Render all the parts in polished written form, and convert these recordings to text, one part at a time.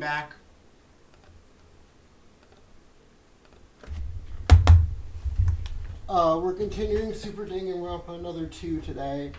welcome back. We're continuing Super Ding, and we're up on another 2 today.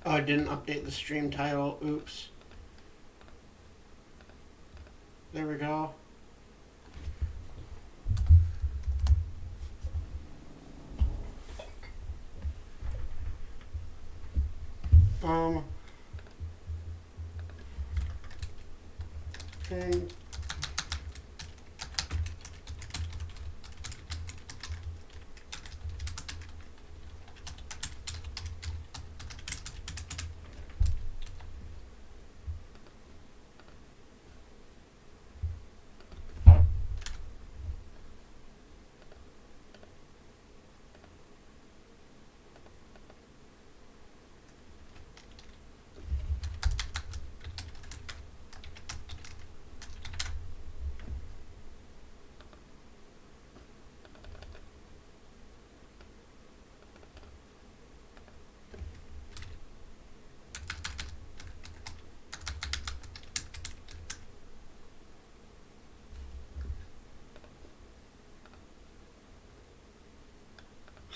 Oh, I didn't update the stream title. Oops. There we go. Okay.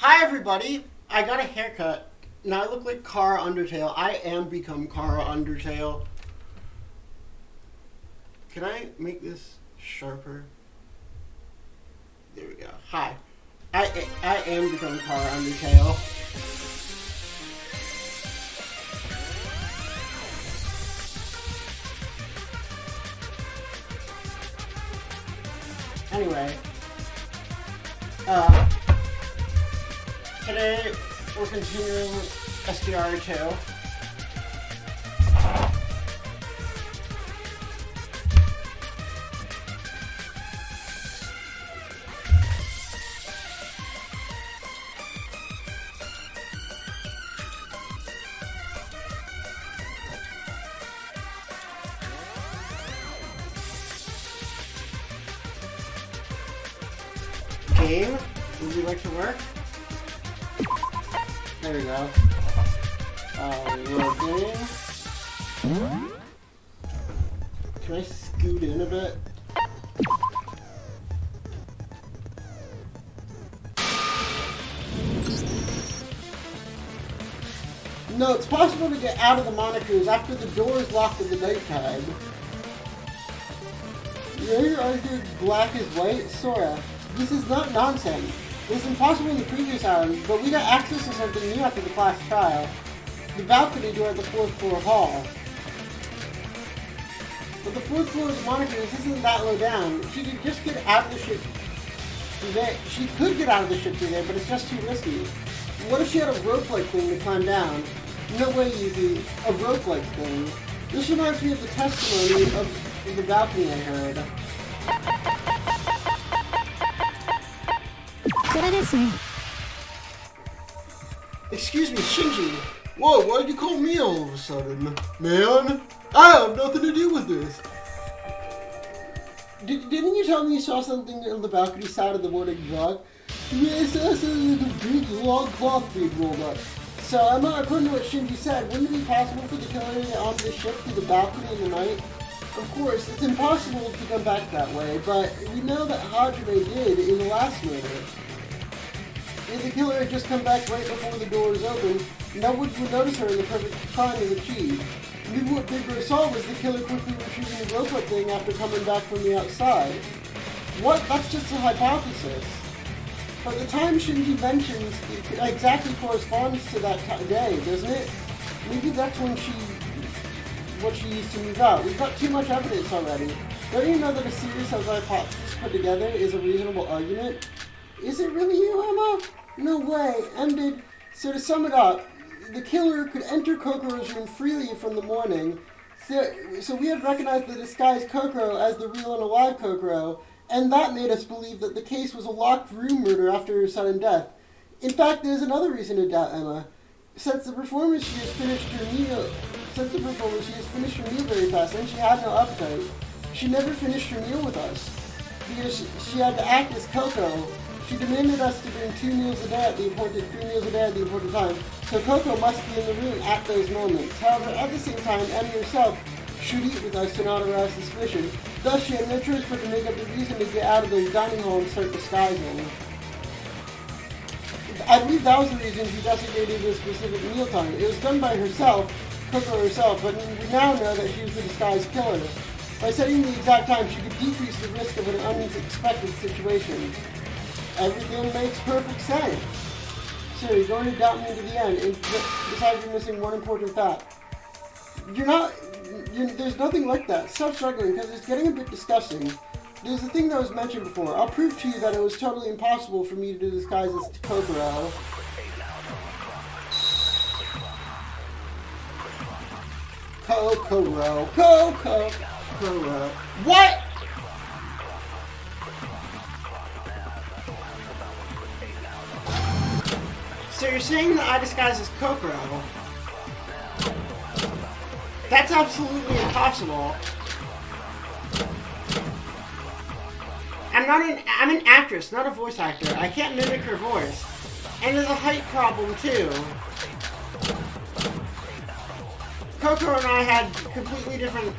Hi everybody! I got a haircut. Now I look like Kara Undertale. I am become Kara Undertale. Can I make this sharper? There we go. Hi. I am become Kara Undertale. Anyway. Today, we're continuing SDR2. Game, would you like to work? There we go. Loading. Can I scoot in a bit? No, it's possible to get out of the monikers after the door is locked in the nighttime. Your argued black is white? Sora, this is not nonsense. It was impossible in the previous hours, but we got access to something new after the class trial. The balcony door at the 4th floor hall. But the 4th floor of the monikers isn't that low down. She could just get out of the ship today. She could get out of the ship today, but it's just too risky. What if she had a rope-like thing to climb down? No way, Yuki. A rope-like thing. This reminds me of the testimony of the balcony I heard. Excuse me, Shinji. Whoa, why'd you call me all of a sudden? Man, I have nothing to do with this. Didn't you tell me you saw something on the balcony side of the morning vlog? Yes, I saw a big long cloth being rolled up. So, according to what Shinji said, wouldn't it be possible for the killer to get onto the ship through the balcony in the night? Of course, it's impossible to come back that way, but we know that Hajime did in the last murder. If the killer had just come back right before the door was open, no one would notice her and the perfect crime is achieved. Maybe what Big saw was the killer quickly retrieving the rope thing after coming back from the outside. What? That's just a hypothesis. But the time Shinji mentions exactly corresponds to that day, doesn't it? Maybe that's when what she used to move out. We've got too much evidence already. Don't you know that a series of hypotheses put together is a reasonable argument? Is it really you, Emma? No way. Ended. So to sum it up, the killer could enter Kokoro's room freely from the morning, So we had recognized the disguised Kokoro as the real and alive Kokoro, and that made us believe that the case was a locked room murder after her sudden death. In fact, there's another reason to doubt Emma. Since the performance, she has finished her meal very fast, and she had no appetite. She never finished her meal with us because she had to act as Coco. She demanded us to bring 3 meals a day at the appointed time, so Coco must be in the room at those moments. However, at the same time, Emmy herself should eat with us to not arouse suspicion. Thus, she had no choice but to make up the reason to get out of the dining hall and start disguising. I believe that was the reason she designated a specific mealtime. It was done by herself, Coco herself, but we now know that she was the disguised killer. By setting the exact time, she could decrease the risk of an unexpected situation. Everything makes perfect sense. So you're going to doubt me to the end, and besides you're missing one important fact. There's nothing like that. Stop struggling, because it's getting a bit disgusting. There's a thing that was mentioned before. I'll prove to you that it was totally impossible for me to disguise as Kokoro. Kokoro. What? So you're saying that I disguise as Kokoro? That's absolutely impossible. I'm an actress, not a voice actor. I can't mimic her voice. And there's a height problem too. Coco and I had completely different...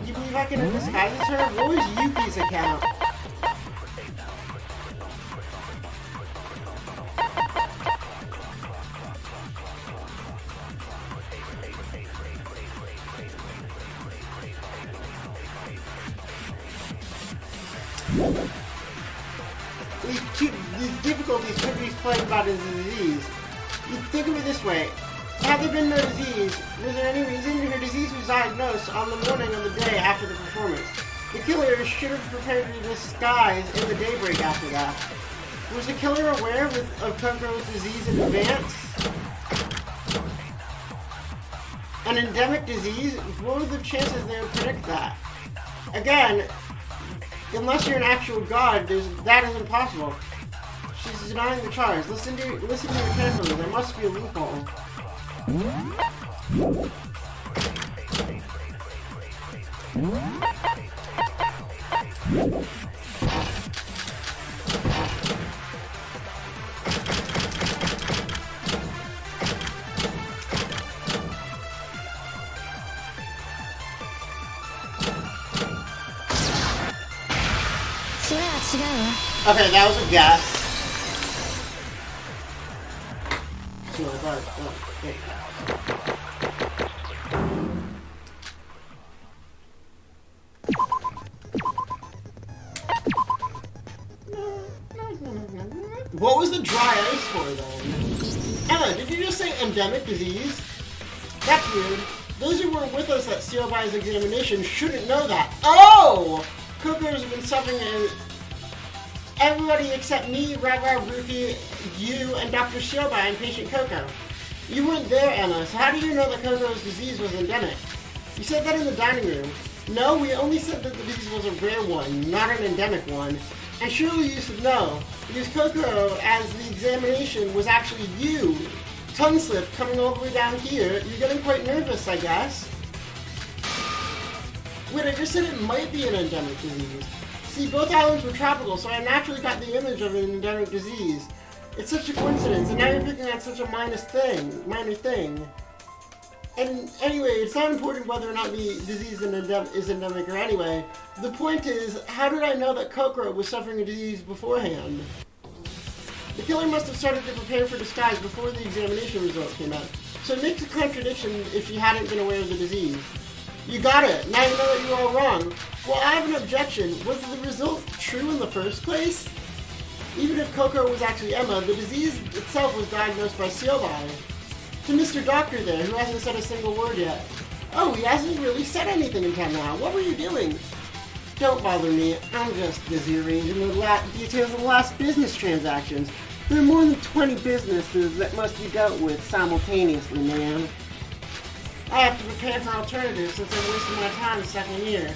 You believe I can disguise as her? What was Yuki's account? These difficulties could be explained by the disease. You think of it this way. Had there been no disease, was there any reason her disease was diagnosed on the morning of the day after the performance? The killer should have prepared to disguise in the daybreak after that. Was the killer aware of Kokoro's disease in advance? An endemic disease? What were the chances they would predict that? Again, unless you're an actual god, that is impossible. She's denying the charge. Listen to her carefully. There must be a loophole. Okay, that was a guess. What was the dry ice for then? Emma, did you just say endemic disease? That's weird. Those who were with us at Seobai's examination shouldn't know that. Oh! Koko's been suffering in everybody except me, Ragar, Ruki, you, and Dr. Seobai and patient Coco. You weren't there, Emma, so how do you know that Koko's disease was endemic? You said that in the dining room. No, we only said that the disease was a rare one, not an endemic one. And surely you should know, because Coco, as the examination, was actually you. Tongue slip coming all the way down here. You're getting quite nervous, I guess. Wait, I just said it might be an endemic disease. See, both islands were tropical, so I naturally got the image of an endemic disease. It's such a coincidence, and now you're picking at such a minor thing. And anyway, it's not important whether or not the disease is endemic or anyway. The point is, how did I know that Kokoro was suffering a disease beforehand? The killer must have started to prepare for disguise before the examination results came out. So it makes a contradiction if she hadn't been aware of the disease. You got it. Now you know that you were all wrong. Well, I have an objection. Was the result true in the first place? Even if Coco was actually Emma, the disease itself was diagnosed by Seobai. To Mr. Doctor there, who hasn't said a single word yet. Oh, he hasn't really said anything until now. What were you doing? Don't bother me. I'm just busy arranging the details of the last business transactions. There are more than 20 businesses that must be dealt with simultaneously, man. I have to prepare for alternatives since I'm wasting my time the second year.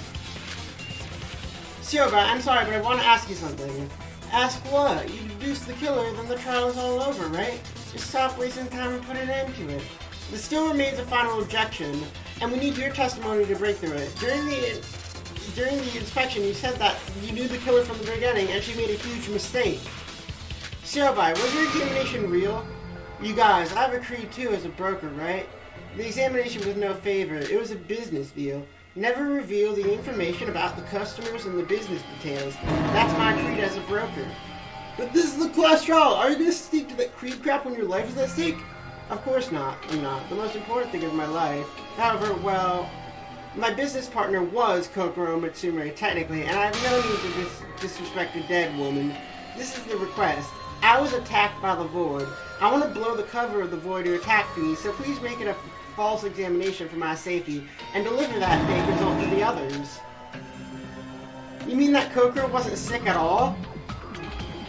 Sioba, I'm sorry, but I want to ask you something. Ask what? You deduced the killer, then the trial is all over, right? Just stop wasting time and put an end to it. There still remains a final objection, and we need your testimony to break through it. During the inspection, you said that you knew the killer from the beginning, and she made a huge mistake. Siobai, was your examination real? You guys, I have a creed too as a broker, right? The examination was no favor. It was a business deal. Never reveal the information about the customers and the business details. That's my creed as a broker. But this is the class trial. Are you going to stick to that creed crap when your life is at stake? Of course not. I'm not. The most important thing is my life. However, well, my business partner was Kokoro Mitsume, technically, and I have no need to disrespect a dead woman. This is the request. I was attacked by the Void. I want to blow the cover of the Void who attacked me, so please make it a false examination for my safety, and deliver that fake result to the others. You mean that Kokoro wasn't sick at all?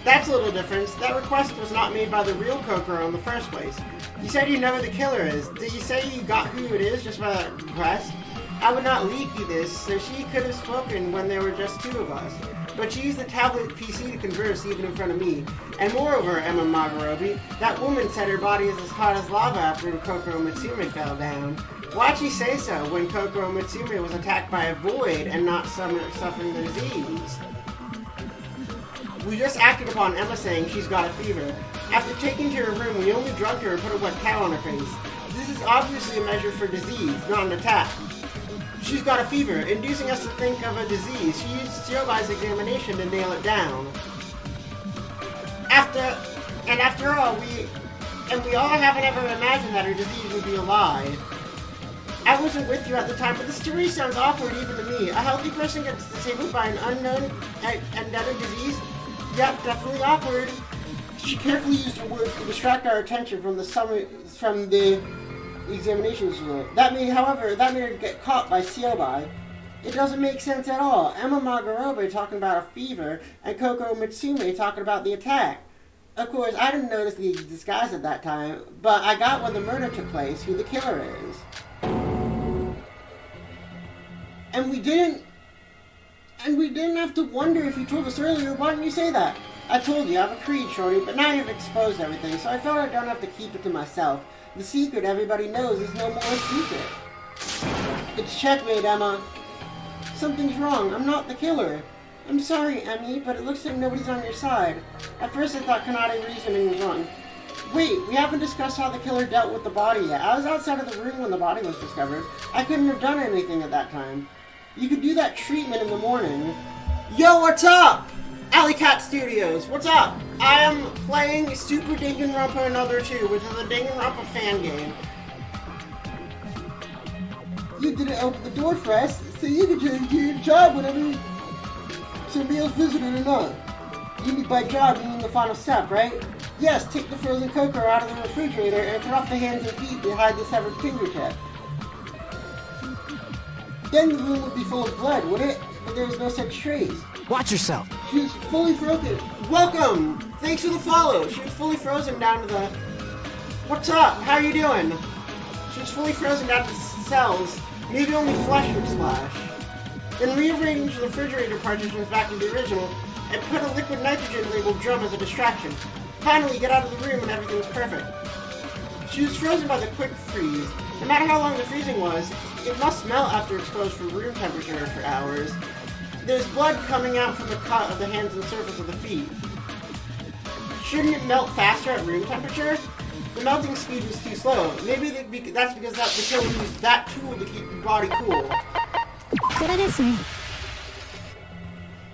That's a little different. That request was not made by the real Kokoro in the first place. You said you know who the killer is. Did you say you got who it is just by that request? I would not leak you this, so she could have spoken when there were just two of us. But she used the tablet PC to converse even in front of me. And moreover, Emma Magarobi, that woman said her body is as hot as lava after Kokoro Mitsume fell down. Why'd she say so when Kokoro Mitsume was attacked by a void and not suffering the disease? We just acted upon Emma saying she's got a fever. After taking to her room, we only drugged her and put a wet towel on her face. This is obviously a measure for disease, not an attack. She's got a fever, inducing us to think of a disease. She used Shiobai's examination to nail it down. After all, we all haven't ever imagined that her disease would be a lie. I wasn't with you at the time, but the story sounds awkward even to me. A healthy person gets disabled by an unknown endemic disease? Yep, definitely awkward. She carefully used her words to distract our attention from the examinations result. That made her get caught by Siobai. It doesn't make sense at all. Emma Magarobe talking about a fever, and Kokoro Mitsume talking about the attack. Of course, I didn't notice the disguise at that time, but I got when the murder took place who the killer is. And we didn't have to wonder if you told us earlier. Why didn't you say that? I told you, I have a creed, Shorty, but now you've exposed everything, so I felt I don't have to keep it to myself. The secret everybody knows is no more a secret. It's checkmate, Emma. Something's wrong. I'm not the killer. I'm sorry, Emmy, but it looks like nobody's on your side. At first I thought Kanade reasoning was wrong. Wait, we haven't discussed how the killer dealt with the body yet. I was outside of the room when the body was discovered. I couldn't have done anything at that time. You could do that treatment in the morning. Yo, what's up? Alley Cat Studios, what's up? I am playing Super Danganronpa Another 2, which is a Danganronpa fan game. You didn't open the door for us, so you could just do your job whenever somebody else visited or not. You mean by job, you mean the final step, right? Yes, take the frozen Kokoro out of the refrigerator and cut off the hands and feet to hide the severed fingertip. Then the room would be full of blood, would it? But there was no such trace. Watch yourself. She was fully frozen. Welcome! Thanks for the follow. She was fully frozen down to the... What's up? How are you doing? She was fully frozen down to the cells. Maybe only flesh would splash. Then rearrange the refrigerator partitions back to the original and put a liquid nitrogen labeled drum as a distraction. Finally, get out of the room and everything's perfect. She was frozen by the quick freeze. No matter how long the freezing was, it must melt after exposed for room temperature for hours. There's blood coming out from the cut of the hands and surface of the feet. Shouldn't it melt faster at room temperature? The melting speed was too slow. Maybe that's because the killer used that tool to keep the body cool.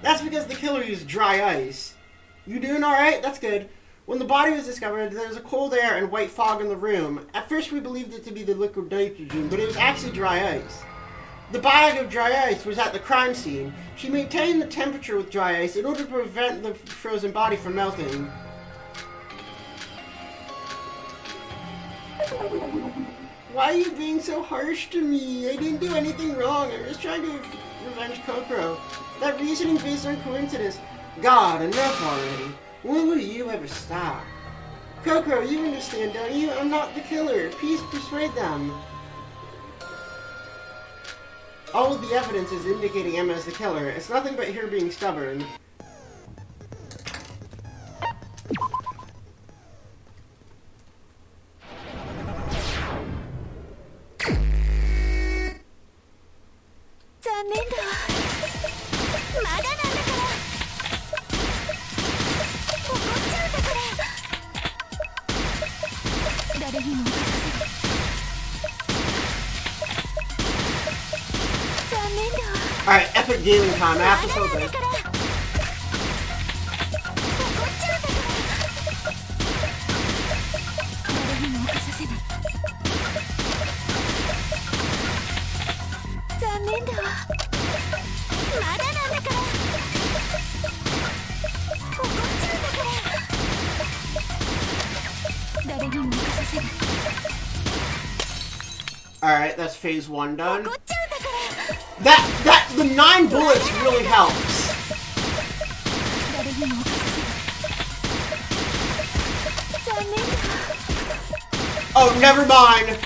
That's because the killer used dry ice. You doing alright? That's good. When the body was discovered, there was a cold air and white fog in the room. At first we believed it to be the liquid nitrogen, but it was actually dry ice. The bag of dry ice was at the crime scene. She maintained the temperature with dry ice in order to prevent the frozen body from melting. Why are you being so harsh to me? I didn't do anything wrong. I was just trying to revenge Kokoro. That reasoning based on coincidence. God, enough already. When will you ever stop? Kokoro, you understand, don't you? I'm not the killer. Please persuade them. All of the evidence is indicating Emma is the killer. It's nothing but her being stubborn. Alright, epic gaming time. I have to slow this. Alright, that's phase 1 done. The 9 bullets really helps. Oh, never mind.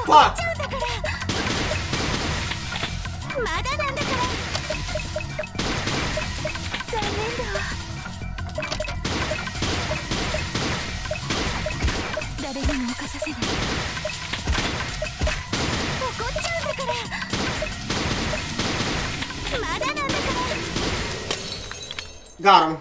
Fuck! Got him.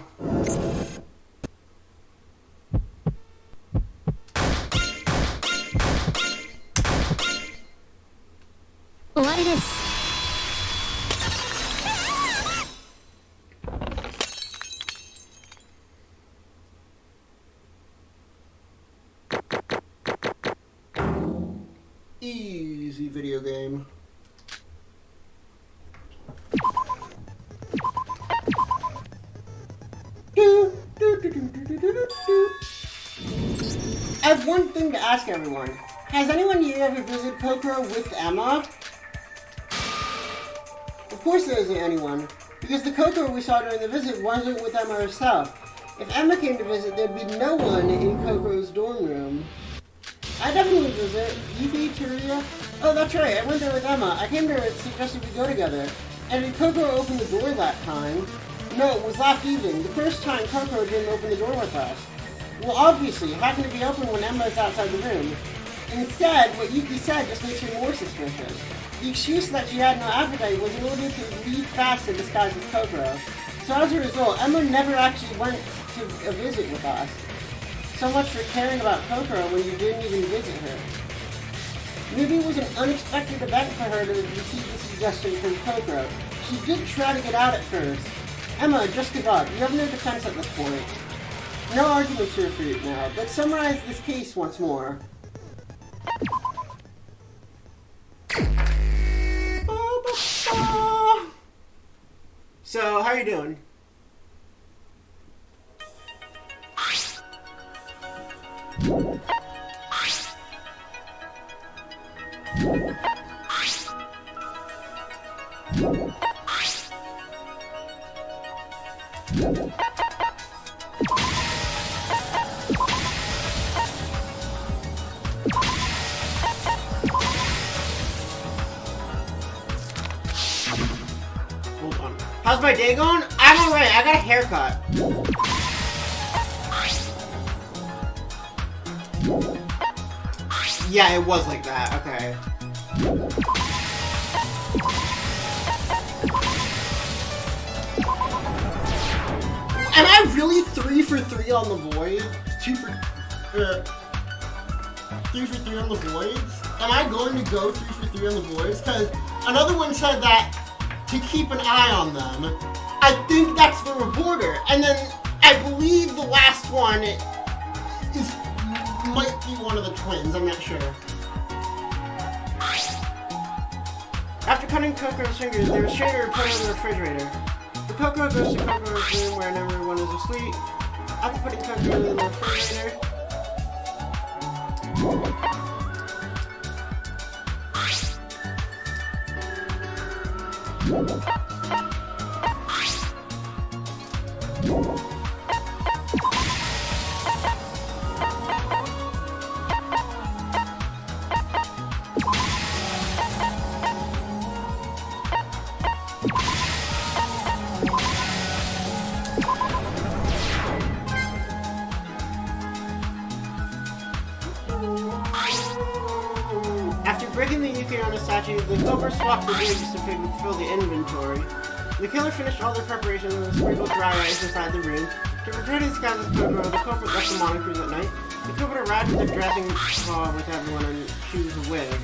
Easy video game. I have one thing to ask everyone. Has anyone here ever visited Kokoro with Emma? Of course there isn't anyone, because the Kokoro we saw during the visit wasn't with Emma herself. If Emma came to visit, there'd be no one in Kokoro's dorm room. I definitely visit. Yuki, Teruya? Oh, that's right, I went there with Emma. I came there and suggested we go together. And did Kokoro open the door that time? No, it was last evening, the first time Kokoro didn't open the door with us. Well, obviously, how can it be open when Emma is outside the room? Instead, what Yuki said just makes her more suspicious. The excuse that she had no appetite was in order to leave fast and disguise as Kokoro. So as a result, Emma never actually went to a visit with us. So much for caring about Kokoro when you didn't even visit her. Maybe it was an unexpected event for her to receive the suggestion from Kokoro. She did try to get out at first. Emma, just give up. You have no defense at this point. No arguments here for you now. Let's summarize this case once more. So, how are you doing? Hold on. How's my day going? I'm alright. I got a haircut. Yeah, it was like that. Okay. Am I really 3 for 3 on the void? 2 for... 3 for 3 on the voids? Am I going to go 3 for 3 on the voids? Because another one said that to keep an eye on them. I think that's the reporter. And then I believe the last one might be one of the twins. I'm not sure. After cutting Coco's fingers, the restrainer put it in the refrigerator. The Coco goes to Coco's room where everyone is asleep. After putting Coco in the refrigerator, after breaking the Yukino statue, the Cobra swapped the wigs to fill the inventory. The killer finished all their preparations and sprinkled dry ice inside the room. To prepare to disguise as Cobra, the culprit left the monitors at night. The Cobra arrived at the dressing hall with everyone and chose a wig.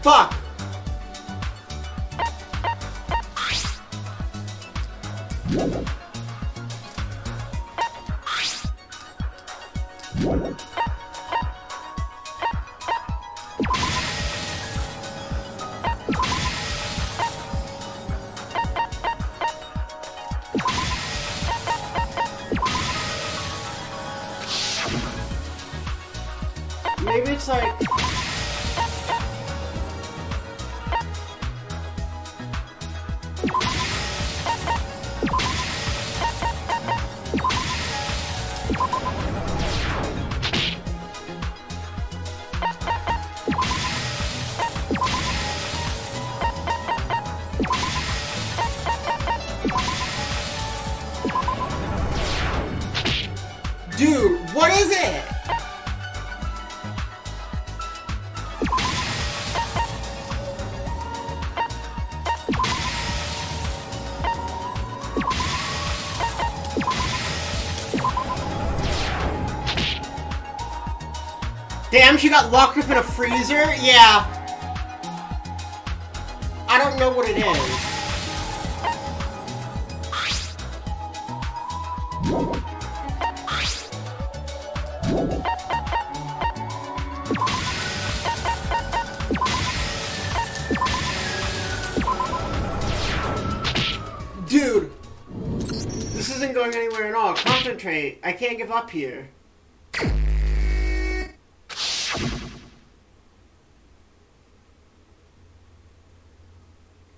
Fuck! Maybe it's like... Dude, what is it? Damn, she got locked up in a freezer? Yeah. I don't know what it is. Dude, this isn't going anywhere at all. Concentrate. I can't give up here.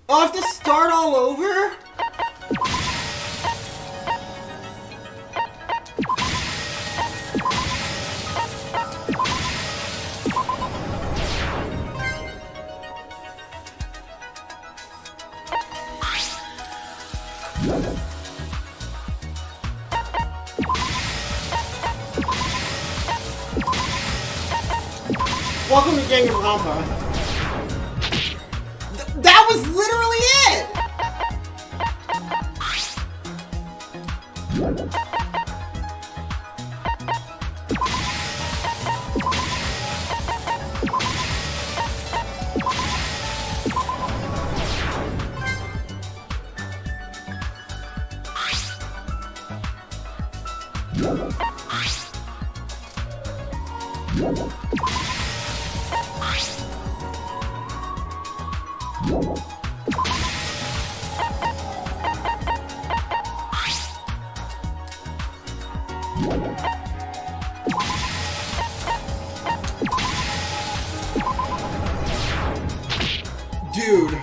Oh, I have to start all over? Welcome to Danganronpa. That was literally it! Dude.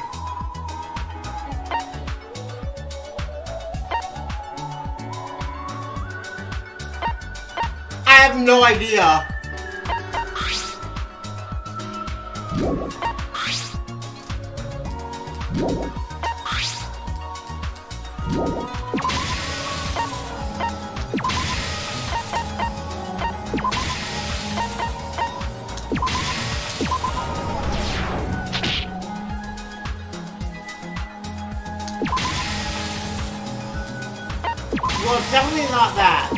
I have no idea. Well, it's definitely not that.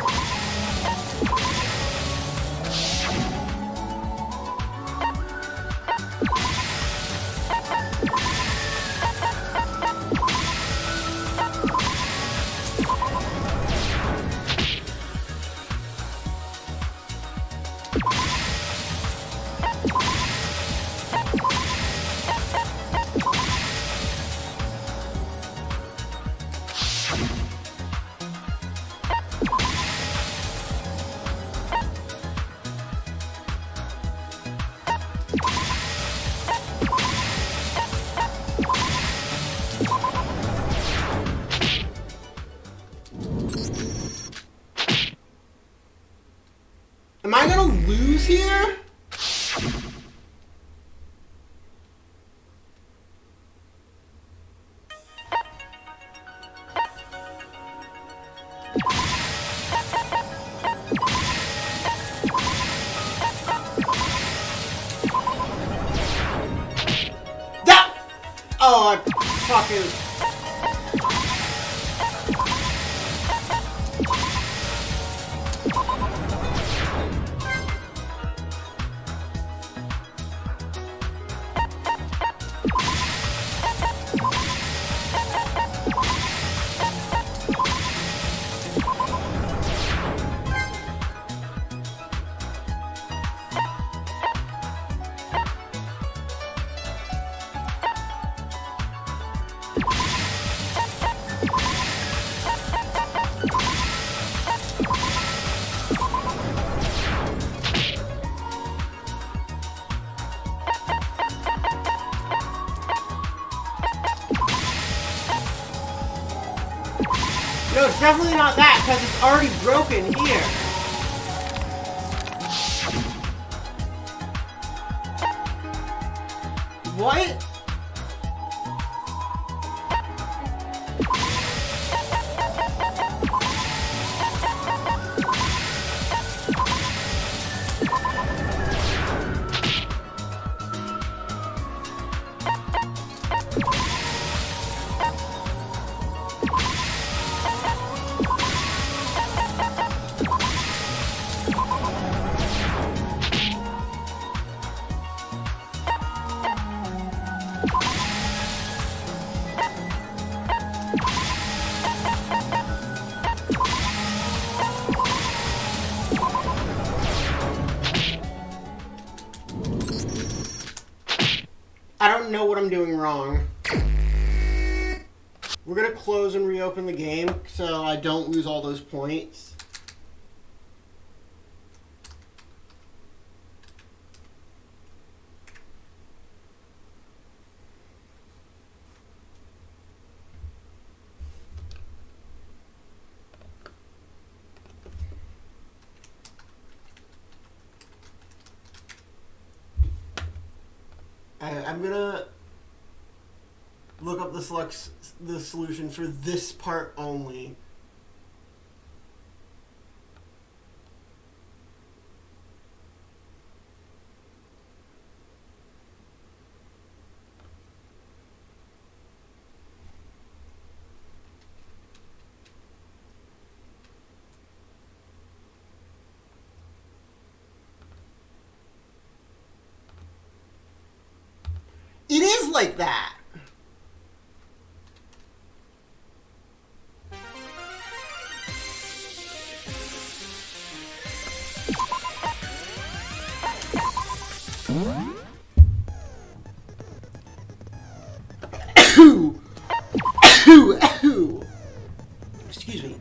Am I gonna lose here? That! Oh, I fucking... No, it's definitely not that, because it's already broken here. What? I don't know what I'm doing wrong. We're gonna close and reopen the game so I don't lose all those points. I'm gonna look up the solution for this part only. It is like that. Excuse me.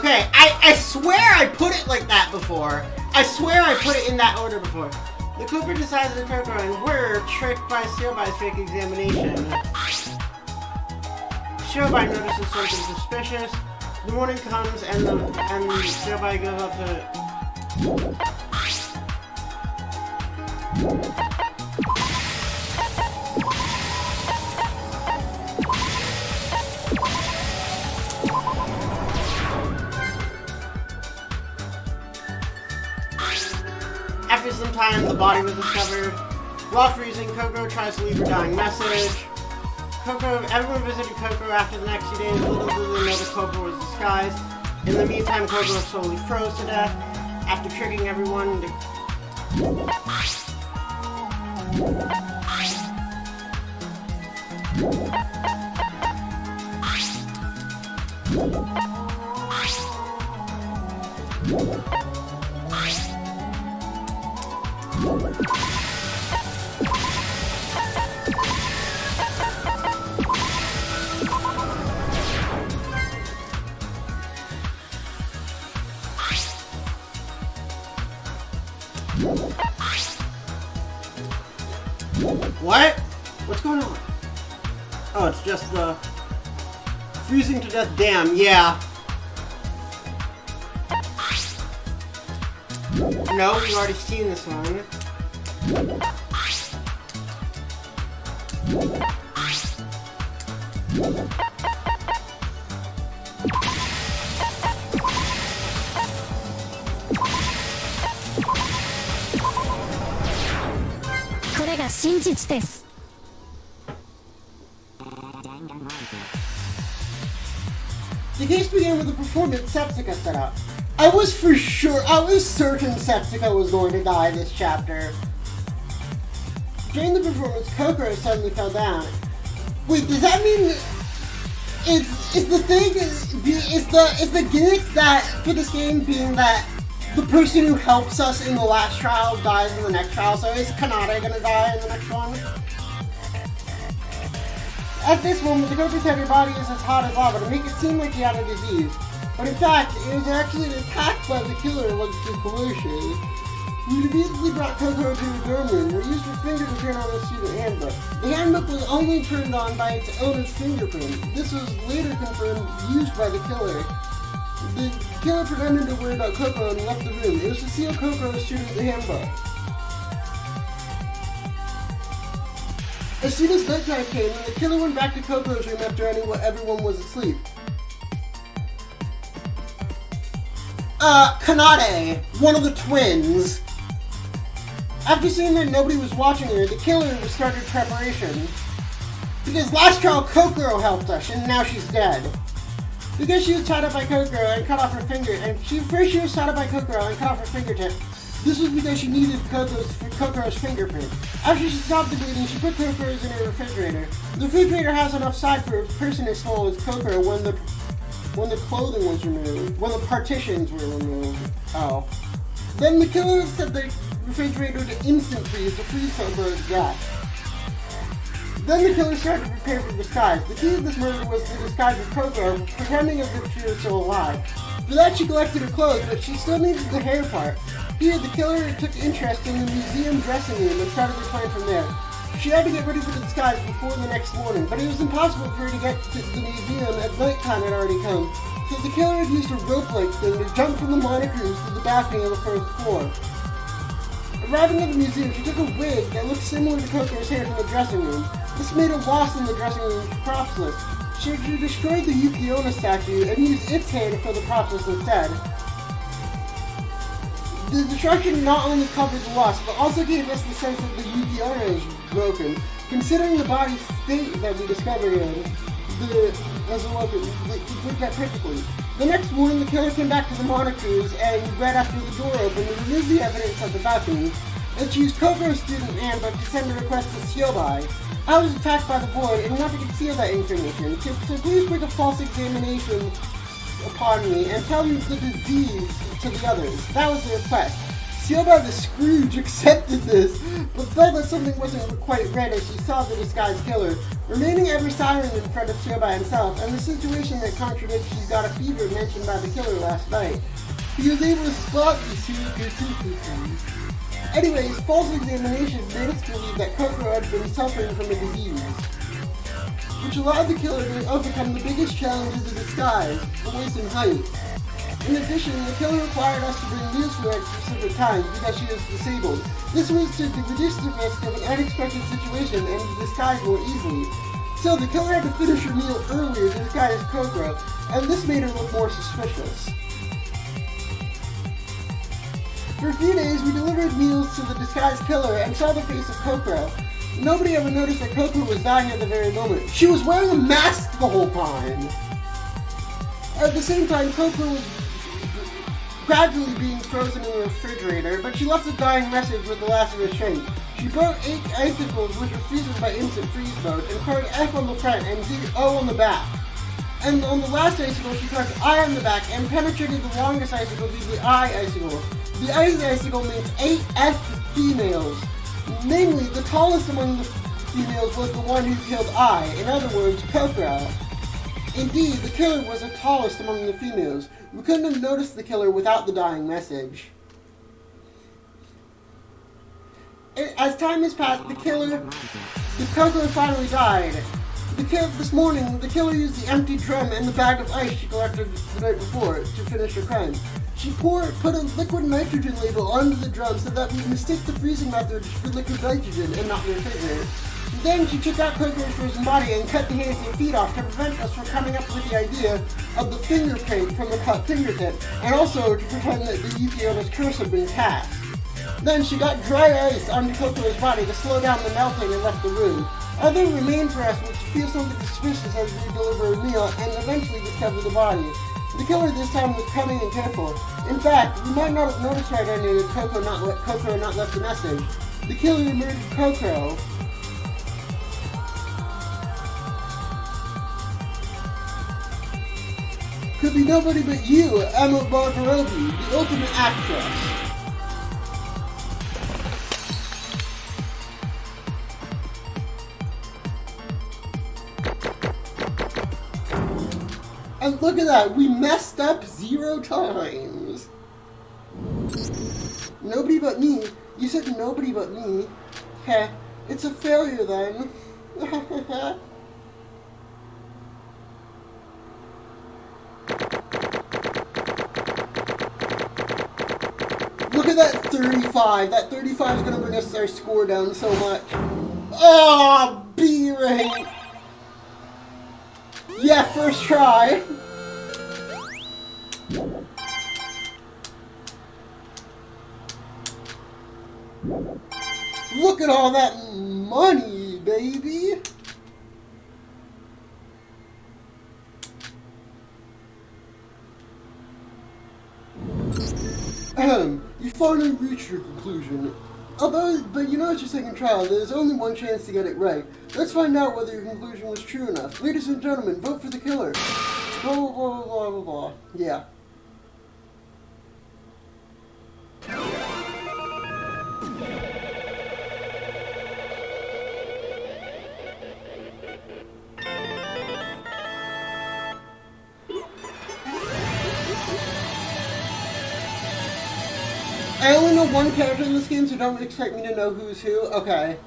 Okay, I swear I put it like that before. I swear I put it in that order before. The Cooper decides that Coco and were tricked by Shiobai's fake examination. Shiobai notices something suspicious. The morning comes and Shiobai goes up to... After some time, the body was discovered. While freezing, Coco tries to leave her dying message. Everyone visited Coco after the next few days. Little did they know that Coco was disguised. In the meantime, Coco slowly froze to death. After tricking everyone into... What? What's going on? Oh, it's just the freezing to death dam, yeah. No, we've already seen this one. The case began with a performance Septica set up. I was certain Septica was going to die this chapter. During the performance, Kokoro suddenly fell down. Wait, does that mean is the gimmick that for this game being that the person who helps us in the last trial dies in the next trial, so is Kanade gonna die in the next one? At this moment, the Goku said her body is as hot as lava to make it seem like he had a disease. But in fact, it was actually an attack by the killer once through pollution. We immediately brought Kokoro to the dorm room, where he used her finger to turn on the student handbook. The handbook was only turned on by its owner's fingerprint. This was later confirmed used by the killer. The killer pretended to worry about Kokoro and left the room. It was to steal Kokoro's student handbook. As soon as nighttime came, the killer went back to Kokoro's room after everyone was asleep. Kanade, one of the twins. After seeing that nobody was watching her, the killer started preparation. Because last trial, Kokoro helped us, and now she's dead. Because she was tied up by Kokoro and cut off her finger, she was tied up by Kokoro and cut off her fingertip. This was because she needed Kokoro's fingerprint. After she stopped the bleeding, she put Kokoro's in her refrigerator. The refrigerator has enough side for a person as small as Kokoro when the clothing was removed, when the partitions were removed. Oh. Then the killer set the refrigerator to instant freeze to freeze Kokoro's death. Then the killer started to prepare for disguise. The key of this murder was to disguise as Kokoro, pretending as if she was still alive. For that, she collected her clothes, but she still needed the hair part. Here, the killer took interest in the museum dressing room and started her plan from there. She had to get ready for the disguise before the next morning, but it was impossible for her to get to the museum as nighttime had already come. So the killer had used a rope-like thing to jump from the monocruise to the balcony on the first floor. Arriving at the museum, she took a wig that looked similar to Kokoro's hair from the dressing room. This made her lost in the dressing room's props list. She destroyed the Yuki Onna statue and used its hair to fill the props list instead. The destruction not only covered the loss, but also gave us the sense that the Yuki Onna is broken. Considering the body's state that we discovered in, put that perfectly. The next morning, the killer came back to the monocruise and right after the door opened, removed the evidence at the balcony, and she used Kokoro's student handbook to send a request to Shiobei. I was attacked by the board and want to conceal that information, so please make a false examination upon me and tell me the disease to the others. That was the request. Sealed by the Scrooge accepted this, but felt that something wasn't quite right as she saw the disguised killer, remaining ever silent in front of Sealed by himself, and the situation that contradicts she's got a fever mentioned by the killer last night. He was able to spot the secret. Anyways, false examination made us believe that Coco had been suffering from a disease, which allowed the killer to overcome the biggest challenge of the disguise, the waist and height. In addition, the killer required us to bring meals for her at specific times because she was disabled. This was to reduce the risk of an unexpected situation and to disguise more easily. So the killer had to finish her meal earlier to disguise Coco, and this made her look more suspicious. For a few days, we delivered meals to the disguised killer and saw the face of Coco. Nobody ever noticed that Coco was dying at the very moment. She was wearing a mask the whole time! At the same time, Coco was gradually being frozen in the refrigerator, but she left a dying message with the last of her strength. She broke 8 icicles, which were freezes by instant freeze mode, and carved F on the front and O on the back. And on the last icicle, she carved I on the back and penetrated the longest icicle to the I icicle. The I icicle means 8 F females. Namely, the tallest among the females was the one who killed I, in other words, Coco. Indeed, the killer was the tallest among the females. We couldn't have noticed the killer without the dying message. As time has passed, the Coco finally died. This morning, the killer used the empty drum and the bag of ice she collected the night before to finish her crime. She put a liquid nitrogen label onto the drum so that we'd mistake the freezing method for liquid nitrogen and not the refrigerator. Then she took out Coco's frozen body and cut the hands and feet off to prevent us from coming up with the idea of the fingerprint from the cut fingertip, and also to pretend that the Yukiona's curse had been cast. Then she got dry ice onto Coco's body to slow down the melting and left the room. Other remained for us was to feel something suspicious as we deliver a meal and eventually discover the body. The killer this time was cunning and careful. In fact, we might not have noticed right away that Coco had not left a message. The killer murdered Coco. Could be nobody but you, Emma Barbarobi, the ultimate actress. And look at that, we messed up 0 times. Nobody but me. You said nobody but me. Heh, it's a failure then. Look at that 35. That 35 is going to bring us our score down so much. Oh, B rank. Yeah, first try. Look at all that money, baby. You finally reached your conclusion. But you know it's your second trial. There's only one chance to get it right. Let's find out whether your conclusion was true enough. Ladies and gentlemen, vote for the killer. Blah, blah, blah, blah, blah, blah. Yeah. I only know one character in this game, so don't expect me to know who's who. Okay.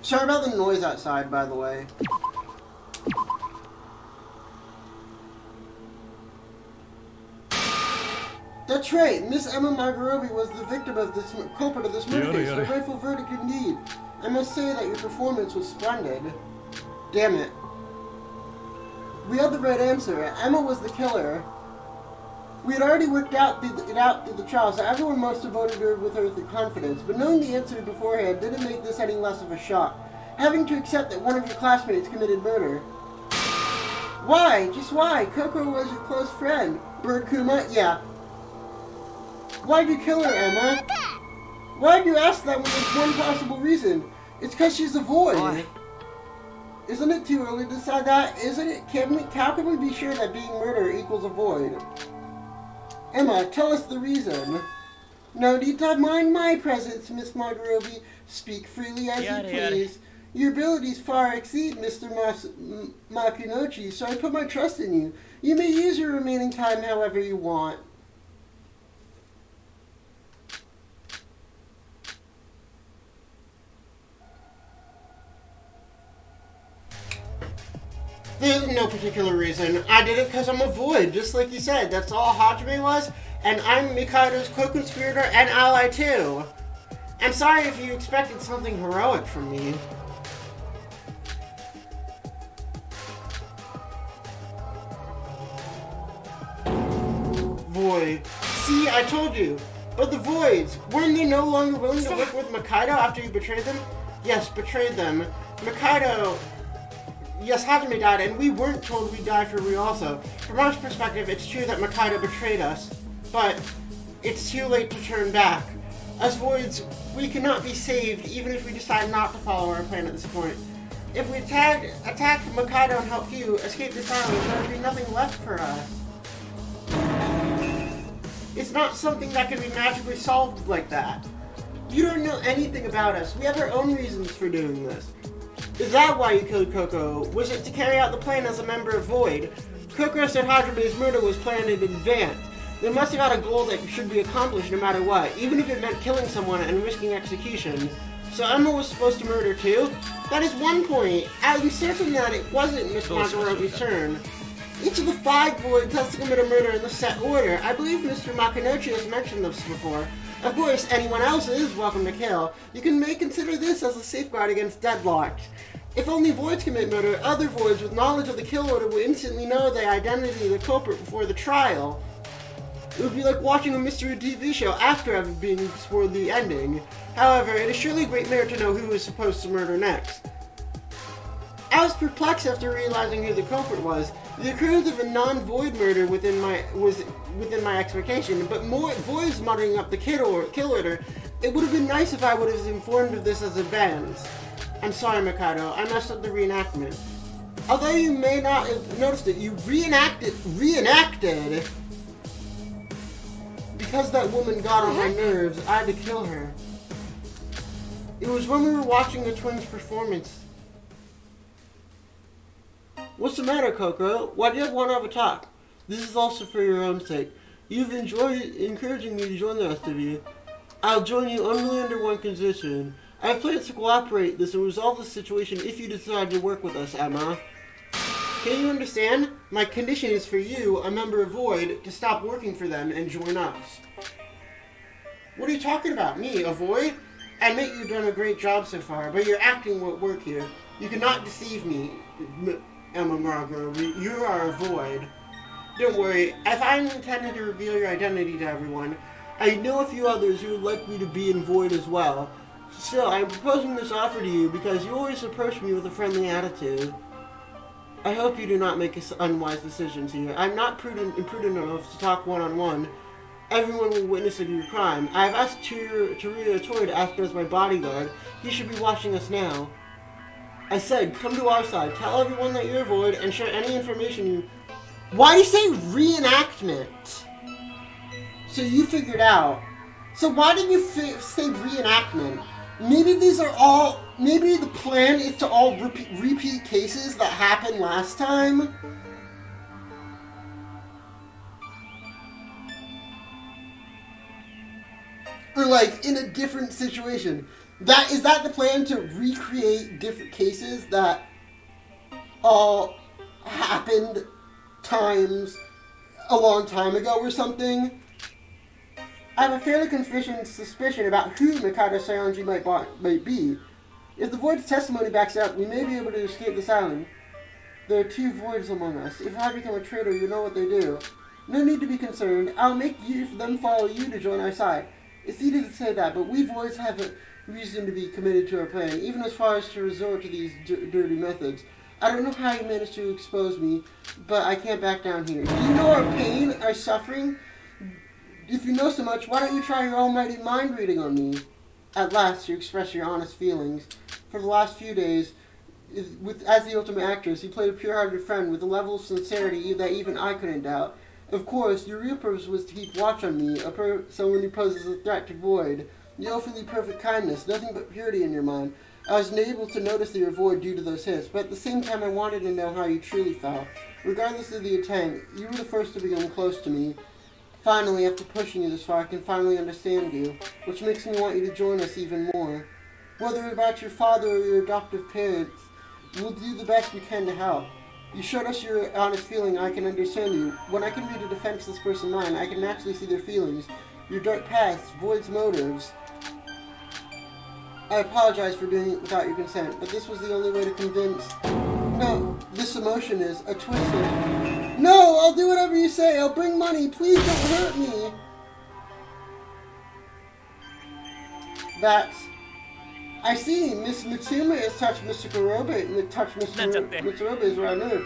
Sorry about the noise outside, by the way. That's right, Miss Emma Margarobi was the victim of this culprit of this murder case. A rightful verdict indeed. I must say that your performance was splendid. Damn it. We had the right answer. Emma was the killer. We had already worked it out through the trial, so everyone must have voted her with confidence. But knowing the answer beforehand didn't make this any less of a shock. Having to accept that one of your classmates committed murder. Why? Just why? Coco was your close friend. Bird Kuma? Yeah. Why'd you kill her, Emma? Why'd you ask that when there's one possible reason? It's because she's a void. Isn't it too early to decide that? Isn't it? How can we be sure that being murder equals a void? Emma, tell us the reason. No need to mind my presence, Miss Margarobi. Speak freely as you please. Your abilities far exceed Mr. Makinochi, so I put my trust in you. You may use your remaining time however you want. There's no particular reason. I did it because I'm a void, just like you said. That's all Hajime was, and I'm Mikado's co-conspirator and ally too. I'm sorry if you expected something heroic from me. Void. See, I told you. But the Voids, weren't they no longer willing to work with Mikado after you betrayed them? Yes, betrayed them. Mikado... Yes, Hajime died, and we weren't told we'd die for real also. From our perspective, it's true that Mikado betrayed us. But it's too late to turn back. As Voids, we cannot be saved, even if we decide not to follow our plan at this point. If we attack Mikado and help you escape this island, there would be nothing left for us. It's not something that can be magically solved like that. You don't know anything about us. We have our own reasons for doing this. Is that why you killed Koko? Was it to carry out the plan as a member of Void? Koko said Hajime's murder was planned in advance. They must have had a goal that should be accomplished no matter what, even if it meant killing someone and risking execution. So Emma was supposed to murder too? That is one point. I'm certain that it wasn't Miss Masarobi's turn. Each of the 5 Voids has to commit a murder in the set order. I believe Mr. Makinochi has mentioned this before. Of course, anyone else is welcome to kill. You may consider this as a safeguard against deadlock. If only Voids commit murder, other Voids with knowledge of the kill order will instantly know the identity of the culprit before the trial. It would be like watching a mystery TV show after having been spoiled the ending. However, it is surely a great merit to know who is supposed to murder next. I was perplexed after realizing who the culprit was. The occurrence of a non-Void murder was within my expectation, but more Voids muttering up the kill order. It would have been nice if I would have informed of this as advance. I'm sorry, Mikado. I messed up the reenactment. Although you may not have noticed it, you reenacted. Because that woman got on my nerves, I had to kill her. It was when we were watching the twins' performance. What's the matter, Koko? Why do you want to have a talk? This is also for your own sake. You've enjoyed encouraging me to join the rest of you. I'll join you only under one condition. I have plans to cooperate this and resolve the situation if you decide to work with us, Emma. Can you understand? My condition is for you, a member of Void, to stop working for them and join us. What are you talking about? Me, a Void? I admit you've done a great job so far, but your acting won't work here. You cannot deceive me, Emma Margot. You are a Void. Don't worry, if I intended to reveal your identity to everyone, I know a few others who would like me to be in Void as well. Still, I'm proposing this offer to you because you always approach me with a friendly attitude. I hope you do not make unwise decisions here. I'm not imprudent enough to talk one-on-one. Everyone will witness of your crime. I have asked Teruya Toy to act as my bodyguard. He should be watching us now. I said, come to our side. Tell everyone that you're a Void and share any information you... Why do you say reenactment? So you figured out. So why did you say reenactment? Maybe these are all... Maybe the plan is to all repeat cases that happened last time? Or like, in a different situation. Is that the plan, to recreate different cases that all happened times a long time ago or something? I have a fairly confident suspicion about who Mikado Saionji might be. If the Void's testimony backs up, we may be able to escape this island. There are 2 Voids among us. If I become a traitor, you know what they do. No need to be concerned. I'll make them follow you to join our side. It's easy to say that, but we Voids have a reason to be committed to our plan, even as far as to resort to these dirty methods. I don't know how you managed to expose me, but I can't back down here. Do you know our pain, our suffering? If you know so much, why don't you try your almighty mind reading on me? At last, you express your honest feelings. For the last few days, as the ultimate actress, you played a pure-hearted friend with a level of sincerity that even I couldn't doubt. Of course, your real purpose was to keep watch on me, someone who poses a threat to Void. You awfully perfect kindness, nothing but purity in your mind. I was unable to notice that you were Void due to those hits, but at the same time I wanted to know how you truly felt. Regardless of the intent, you were the first to become close to me. Finally, after pushing you this far, I can finally understand you, which makes me want you to join us even more. Whether about your father or your adoptive parents, we'll do the best we can to help. You showed us your honest feeling, I can understand you. When I can read a defenseless person's mind, I can naturally see their feelings, your dark past, Void's motives. I apologize for doing it without your consent, but this was the only way to convince... No, this emotion is a twister. No, I'll do whatever you say. I'll bring money. Please don't hurt me. That's... I see. Miss Mitsuma has touched Mr. Kurobe. Touched Mr. Mitsurobe's raw nerve.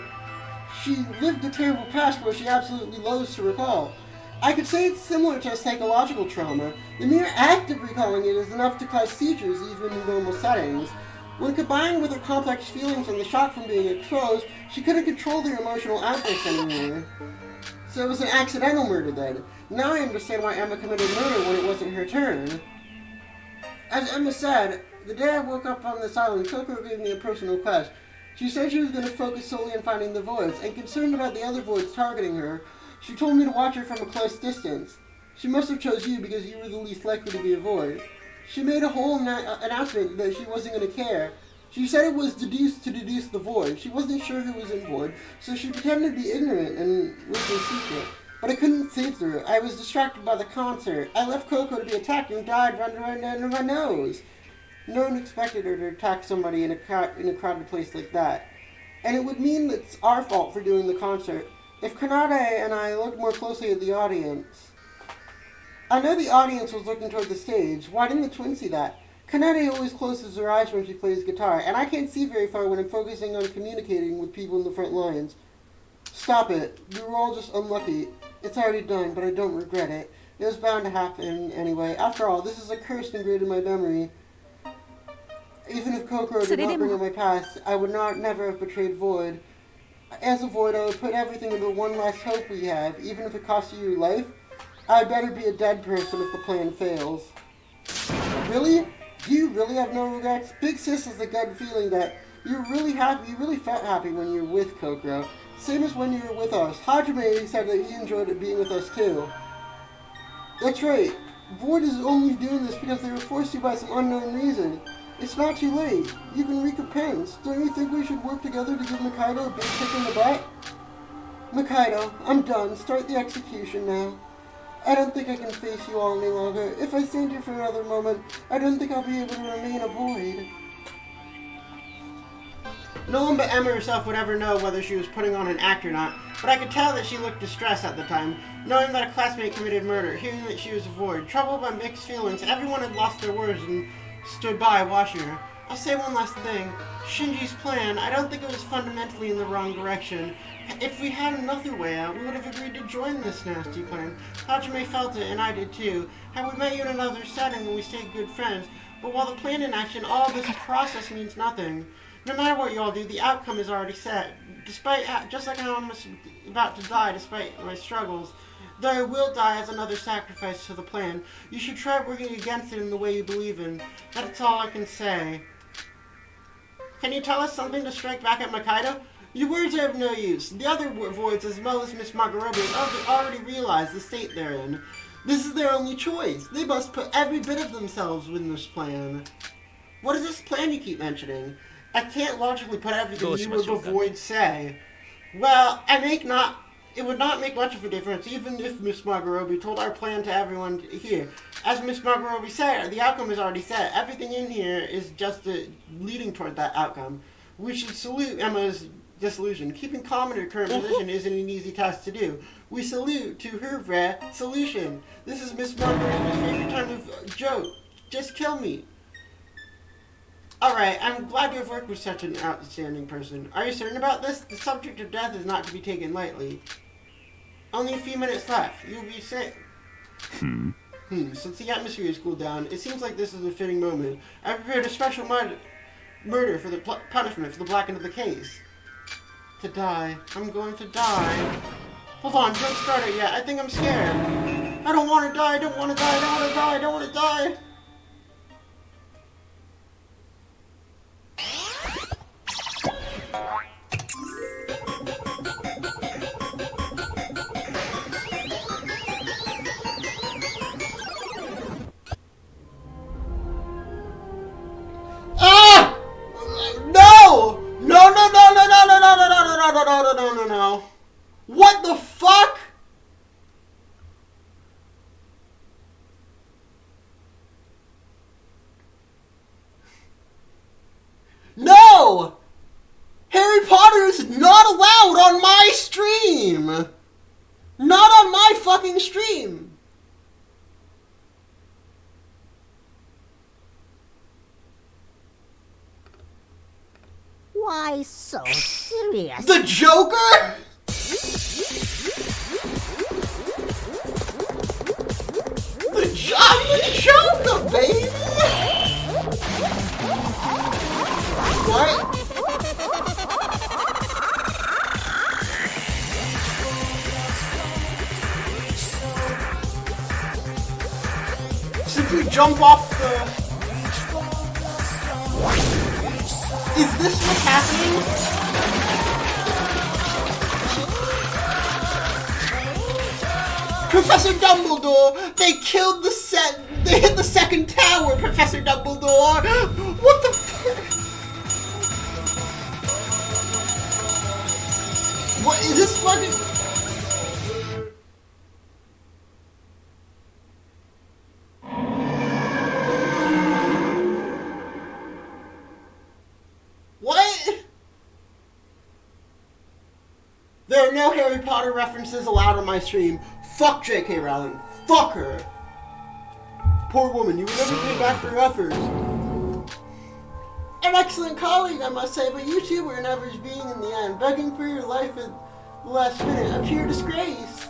She lived a terrible past where she absolutely loathes to recall. I could say it's similar to a psychological trauma. The mere act of recalling it is enough to cause seizures even in normal settings. When combined with her complex feelings and the shock from being exposed, she couldn't control their emotional outbursts anymore. So it was an accidental murder then. Now I understand why Emma committed murder when it wasn't her turn. As Emma said, the day I woke up on this island, Coco gave me a personal quest. She said she was going to focus solely on finding the Voids, and concerned about the other Voids targeting her, she told me to watch her from a close distance. She must have chose you because you were the least likely to be a Void. She made a whole announcement that she wasn't going to care. She said it was deduced to deduce the Void. She wasn't sure who was in Void, so she pretended to be ignorant and was in secret. But I couldn't see through it. I was distracted by the concert. I left Coco to be attacked and died right under my nose. No one expected her to attack somebody in a crowded place like that. And it would mean that it's our fault for doing the concert. If Kanade and I looked more closely at the audience... I know the audience was looking toward the stage. Why didn't the twins see that? Kanade always closes her eyes when she plays guitar, and I can't see very far when I'm focusing on communicating with people in the front lines. Stop it. We were all just unlucky. It's already done, but I don't regret it. It was bound to happen anyway. After all, this is a curse engraved in my memory. Even if Kokoro did not bring up my past, I would never have betrayed Void. As a Void, I would put everything into one last hope we have, even if it costs you your life. I'd better be a dead person if the plan fails. Really? Do you really have no regrets? Big Sis has the gut feeling that you're really happy. You really felt happy when you were with Kokoro. Same as when you were with us. Hajime said that he enjoyed it being with us too. That's right. Void is only doing this because they were forced to by some unknown reason. It's not too late. You can recompense. Don't you think we should work together to give Mikaido a big kick in the butt? Mikaido, I'm done. Start the execution now. I don't think I can face you all any longer. If I stand here for another moment, I don't think I'll be able to remain a Void. No one but Emma herself would ever know whether she was putting on an act or not, but I could tell that she looked distressed at the time, knowing that a classmate committed murder, hearing that she was a Void, troubled by mixed feelings. Everyone had lost their words and stood by watching her. I'll say one last thing. Shinji's plan, I don't think it was fundamentally in the wrong direction. If we had another way out, we would have agreed to join this nasty plan. Hajime felt it, and I did too. Had we met you in another setting and we stayed good friends, but while the plan in action, all this process means nothing. No matter what you all do, the outcome is already set. Just like how I'm about to die despite my struggles, though I will die as another sacrifice to the plan, you should try working against it in the way you believe in. That's all I can say. Can you tell us something to strike back at Mikaido? Your words are of no use. The other Voids, as well as Miss Magorobi, have already realized the state they're in. This is their only choice. They must put every bit of themselves in this plan. What is this plan you keep mentioning? I can't logically put everything you or the Voids say. Well, it would not make much of a difference, even if Miss Magorobi told our plan to everyone here. As Miss Magorobi said, the outcome is already set. Everything in here is just leading toward that outcome. We should salute Emma's disillusion. Keeping calm in her current position isn't an easy task to do. We salute to her solution. This is Miss Margarita's favorite time of joke. Just kill me. Alright, I'm glad you have worked with such an outstanding person. Are you certain about this? The subject of death is not to be taken lightly. Only a few minutes left. You'll be safe. Since the atmosphere has cooled down, it seems like this is a fitting moment. I prepared a special murder for the punishment for the black end of the case. To die. I'm going to die. Hold on, don't start it yet. I think I'm scared. I don't want to die. I don't want to die. I don't want to die. I don't want to die. No. What the fuck? No! Harry Potter is not allowed on my stream! Not on my fucking stream! Why so serious? The Joker? I'm the Joker, baby! What? Simply jump off the... Is this what's happening? Professor Dumbledore! They killed the They hit the second tower, Professor Dumbledore! What the fuck? What is this fucking... What? There are no Harry Potter references allowed on my stream. Fuck J.K. Rowling. Fuck her. Poor woman, you would never pay back for your efforts. An excellent colleague, I must say, but you two were an average being in the end, begging for your life at the last minute. A pure disgrace.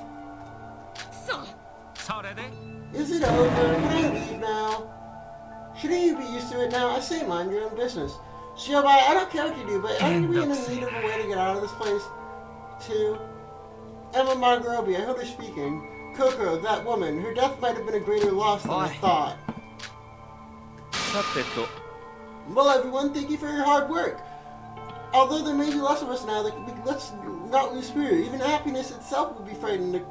Is it over? Can I leave now? Shouldn't you be used to it now? I say mind your own business. Shiobai, I don't care what you do, but aren't we in need of a way to get out of this place? Too? Emma Margarobi, I heard her speaking. Coco, that woman, her death might have been a greater loss than I thought. Well, everyone, thank you for your hard work. Although there may be less of us now, let's not lose spirit. Even happiness itself will be frightened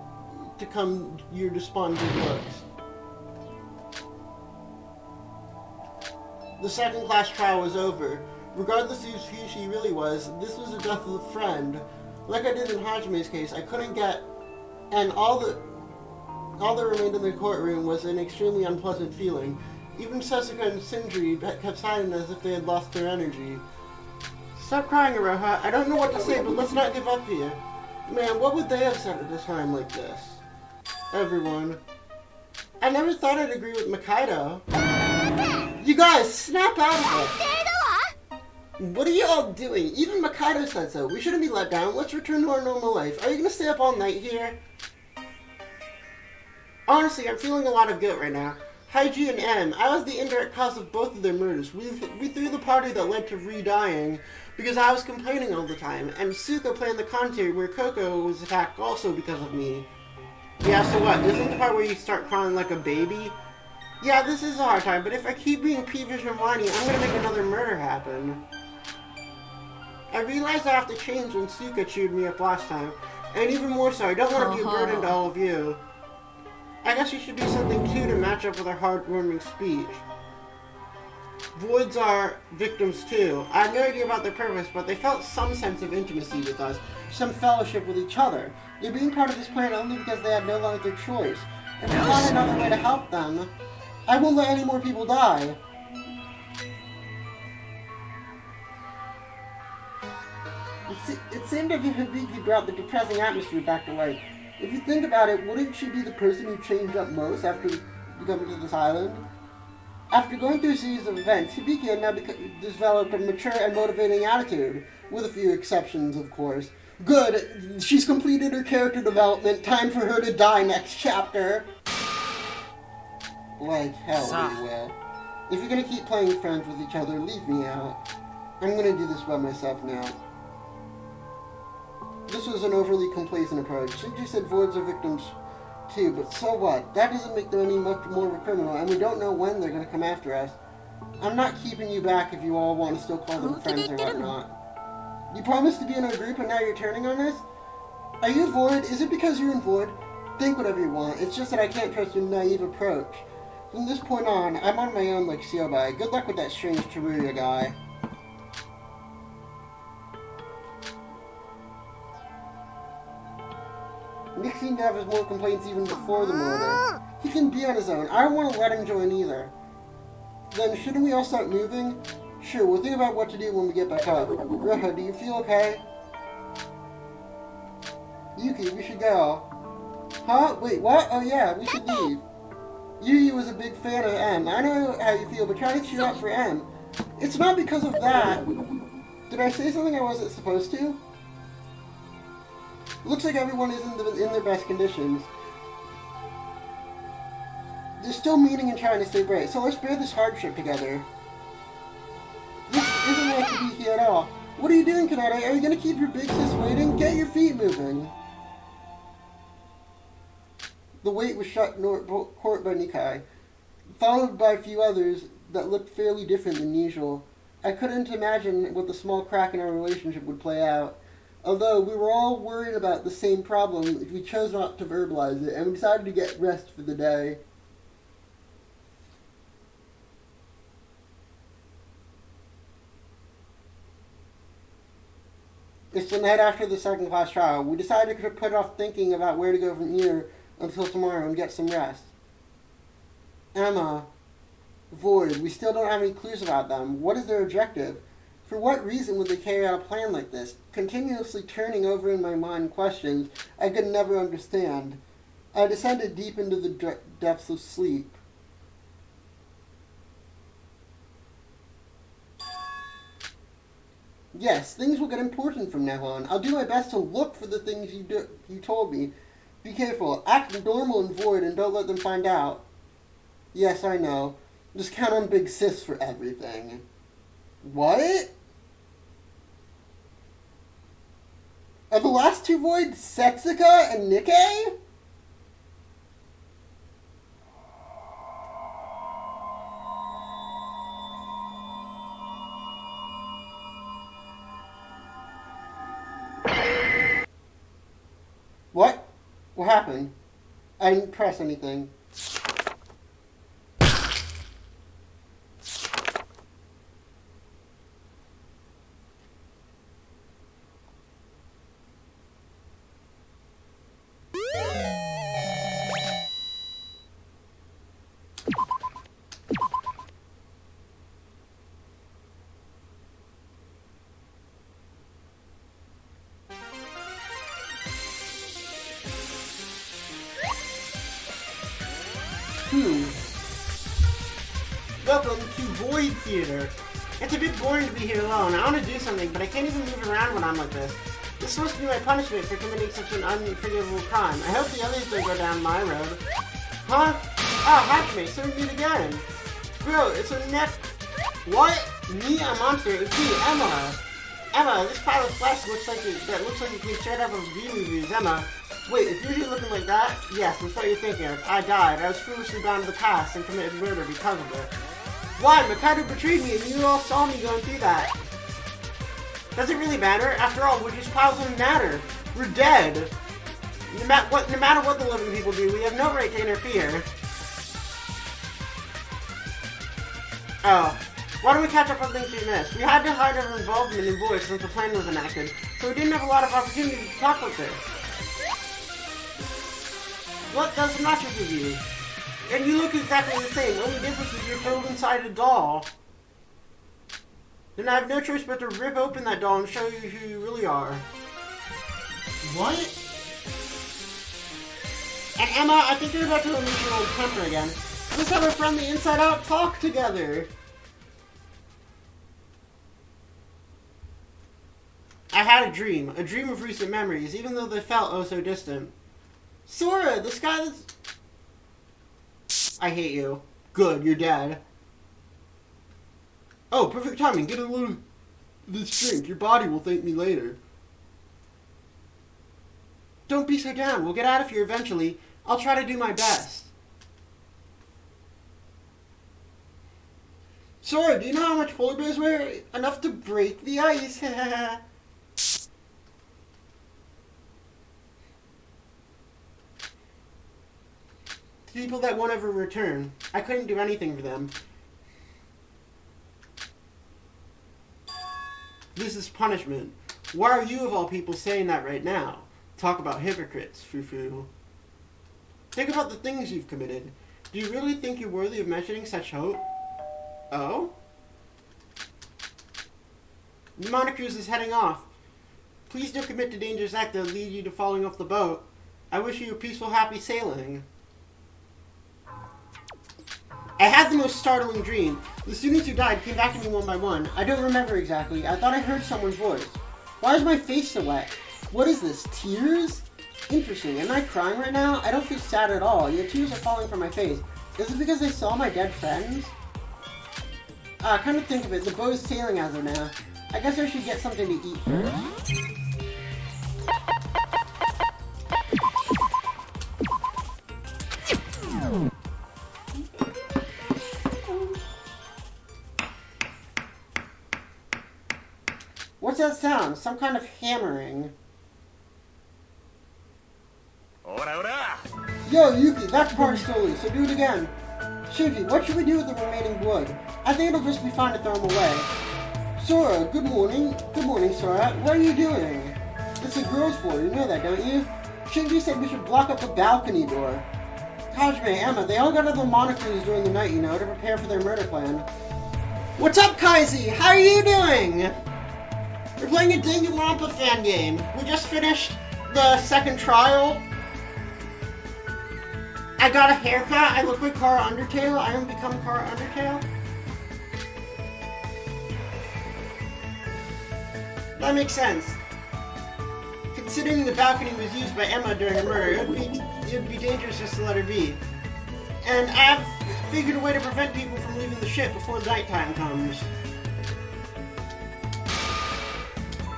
to come your despondent looks. The second-class trial was over. Regardless of who she really was, this was the death of a friend. Like I did in Hajime's case, I couldn't get... And all that remained in the courtroom was an extremely unpleasant feeling. Even Sasuke and Sindri kept silent as if they had lost their energy. Stop crying, Aroha. I don't know what to say, but let's not give up here. Man, what would they have said at a time like this? Everyone. I never thought I'd agree with Makaido. You guys, snap out of it! What are you all doing? Even Makaido said so. We shouldn't be let down. Let's return to our normal life. Are you gonna stay up all night here? Honestly, I'm feeling a lot of guilt right now. Haiji and M, I was the indirect cause of both of their murders. We threw the party that led to re-dying because I was complaining all the time, and Suka planned the contrary where Coco was attacked also because of me. Yeah, so what? Isn't the part where you start crying like a baby? Yeah, this is a hard time, but if I keep being peevish and whiny, I'm gonna make another murder happen. I realized I have to change when Suka chewed me up last time, and even more so, I don't want to be a burden to all of you. I guess you should do something too to match up with our heartwarming speech. Voids are victims too. I have no idea about their purpose, but they felt some sense of intimacy with us, some fellowship with each other. They're being part of this planet only because they had no other choice. If we find another way to help them, I won't let any more people die. It seemed as if Hibiki brought the depressing atmosphere back to life. If you think about it, wouldn't she be the person who changed up most after coming to this island? After going through a series of events, Hibiki had now developed a mature and motivating attitude, with a few exceptions, of course. Good, she's completed her character development, time for her to die next chapter. Like hell, we will. If you're gonna keep playing friends with each other, leave me out. I'm gonna do this by myself now. This was an overly complacent approach. Shinji said voids are victims too, but so what? That doesn't make them any much more of a criminal, and we don't know when they're gonna come after us. I'm not keeping you back if you all want to still call them friends or whatnot. You promised to be in our group and now you're turning on us? Are you Void? Is it because you're in Void? Think whatever you want. It's just that I can't trust your naive approach. From this point on, I'm on my own like Seobai. Good luck with that strange Teruya guy. Nick seemed to have his more complaints even before the murder. He can be on his own. I don't want to let him join either. Then shouldn't we all start moving? Sure, we'll think about what to do when we get back up. Roha, do you feel okay? Yuki, we should go. Huh? Wait, what? Oh yeah, we should leave. Yuki was a big fan of M. I know how you feel, but try to cheer up for M. It's not because of that. Did I say something I wasn't supposed to? Looks like everyone is in their best conditions. There's still meaning in trying to stay bright, so let's bear this hardship together. This isn't like to be here at all. What are you doing, Kanade? Are you gonna keep your big sis waiting? Get your feet moving. The wait was shut court by Nikai, followed by a few others that looked fairly different than usual. I couldn't imagine what the small crack in our relationship would play out. Although we were all worried about the same problem, we chose not to verbalize it, and we decided to get rest for the day. It's the night after the second class trial. We decided to put off thinking about where to go from here until tomorrow and get some rest. Emma, Void, we still don't have any clues about them. What is their objective? For what reason would they carry out a plan like this? Continuously turning over in my mind questions I could never understand. I descended deep into the depths of sleep. Yes, things will get important from now on. I'll do my best to look for the things you told me. Be careful. Act normal and Void and don't let them find out. Yes, I know. Just count on Big Sis for everything. What? Are the last two Voids Setsuka and Nikkei? What? What happened? I didn't press anything. Welcome to Void Theater. It's a bit boring to be here alone. I want to do something, but I can't even move around when I'm like this. This is supposed to be my punishment for committing such an unforgivable crime. I hope the others don't go down my road. Huh? Ah, Hatchmate, so we meet again. Bro, it's a What? Me, a monster? It's me, Emma. Emma, this pile of flesh looks like it came straight out of V-movies. Emma. Wait, if you're here looking like that, yes, that's what you're thinking of. I died. I was foolishly bound to the past and committed murder because of it. Why? Mikado betrayed me and you all saw me going through that. Does it really matter? After all, Witch's piles don't matter. We're dead. No matter what the living people do, we have no right to interfere. Oh. Why don't we catch up on things we missed? We had to hide our involvement in Void since the plan was enacted, so we didn't have a lot of opportunity to talk with her. What does the mattress with you? And you look exactly the same. The only difference is you're filled inside a doll. Then I have no choice but to rip open that doll and show you who you really are. What? And Emma, I think you're about to lose your old temper again. Let's have a friendly inside-out talk together. I had a dream of recent memories, even though they felt oh so distant. Sora, this guy that's... I hate you. Good, you're dead. Oh, perfect timing. Get a little... this drink. Your body will thank me later. Don't be so down. We'll get out of here eventually. I'll try to do my best. Sora, do you know how much polar bears weigh? Enough to break the ice. People that won't ever return. I couldn't do anything for them. This is punishment. Why are you, of all people, saying that right now? Talk about hypocrites, Fufu. Think about the things you've committed. Do you really think you're worthy of mentioning such hope? Oh? The Monocruise is heading off. Please don't commit to dangerous act that will lead you to falling off the boat. I wish you a peaceful, happy sailing. I had the most startling dream. The students who died came back to me one by one. I don't remember exactly. I thought I heard someone's voice. Why is my face so wet? What is this, tears? Interesting. Am I crying right now? I don't feel sad at all, yet tears are falling from my face. Is it because I saw my dead friends? Come to think of it, the boat is sailing as of now. I guess I should get something to eat first. What's that sound? Some kind of hammering. Yo, Yuki, that part's still loose, so do it again. Shinji, what should we do with the remaining wood? I think it'll just be fine to throw them away. Sora, good morning. Good morning, Sora. What are you doing? It's a girl's floor, you know that, don't you? Shinji said we should block up the balcony door. Hajime, Emma, they all got out of the Monocruise during the night, you know, to prepare for their murder plan. What's up, Kaizi? How are you doing? We're playing a Danganronpa fan game. We just finished the second trial. I got a haircut. I look like Kara Undertale. I haven't become Kara Undertale. That makes sense. Considering the balcony was used by Emma during the murder, it would be dangerous just to let her be. And I've figured a way to prevent people from leaving the ship before nighttime comes.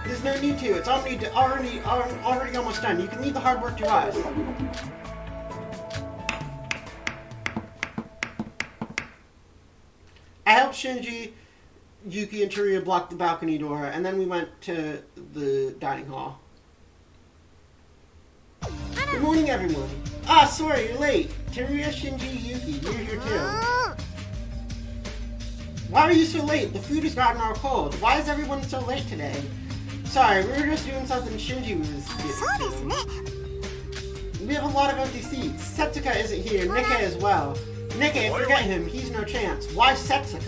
There's no need to. It's already almost done. You can leave the hard work to us. I helped Shinji, Yuki, and Chiruya block the balcony door, and then we went to the dining hall. Good morning, everyone. Sorry, you're late. Chiruya, Shinji, Yuki, you're here too. Why are you so late? The food has gotten all cold. Why is everyone so late today? Sorry, we were just doing something Shinji was doing. We have a lot of empty seats. Setsuka isn't here, Nika as well. Nika, forget him, he's no chance. Why Setsuka?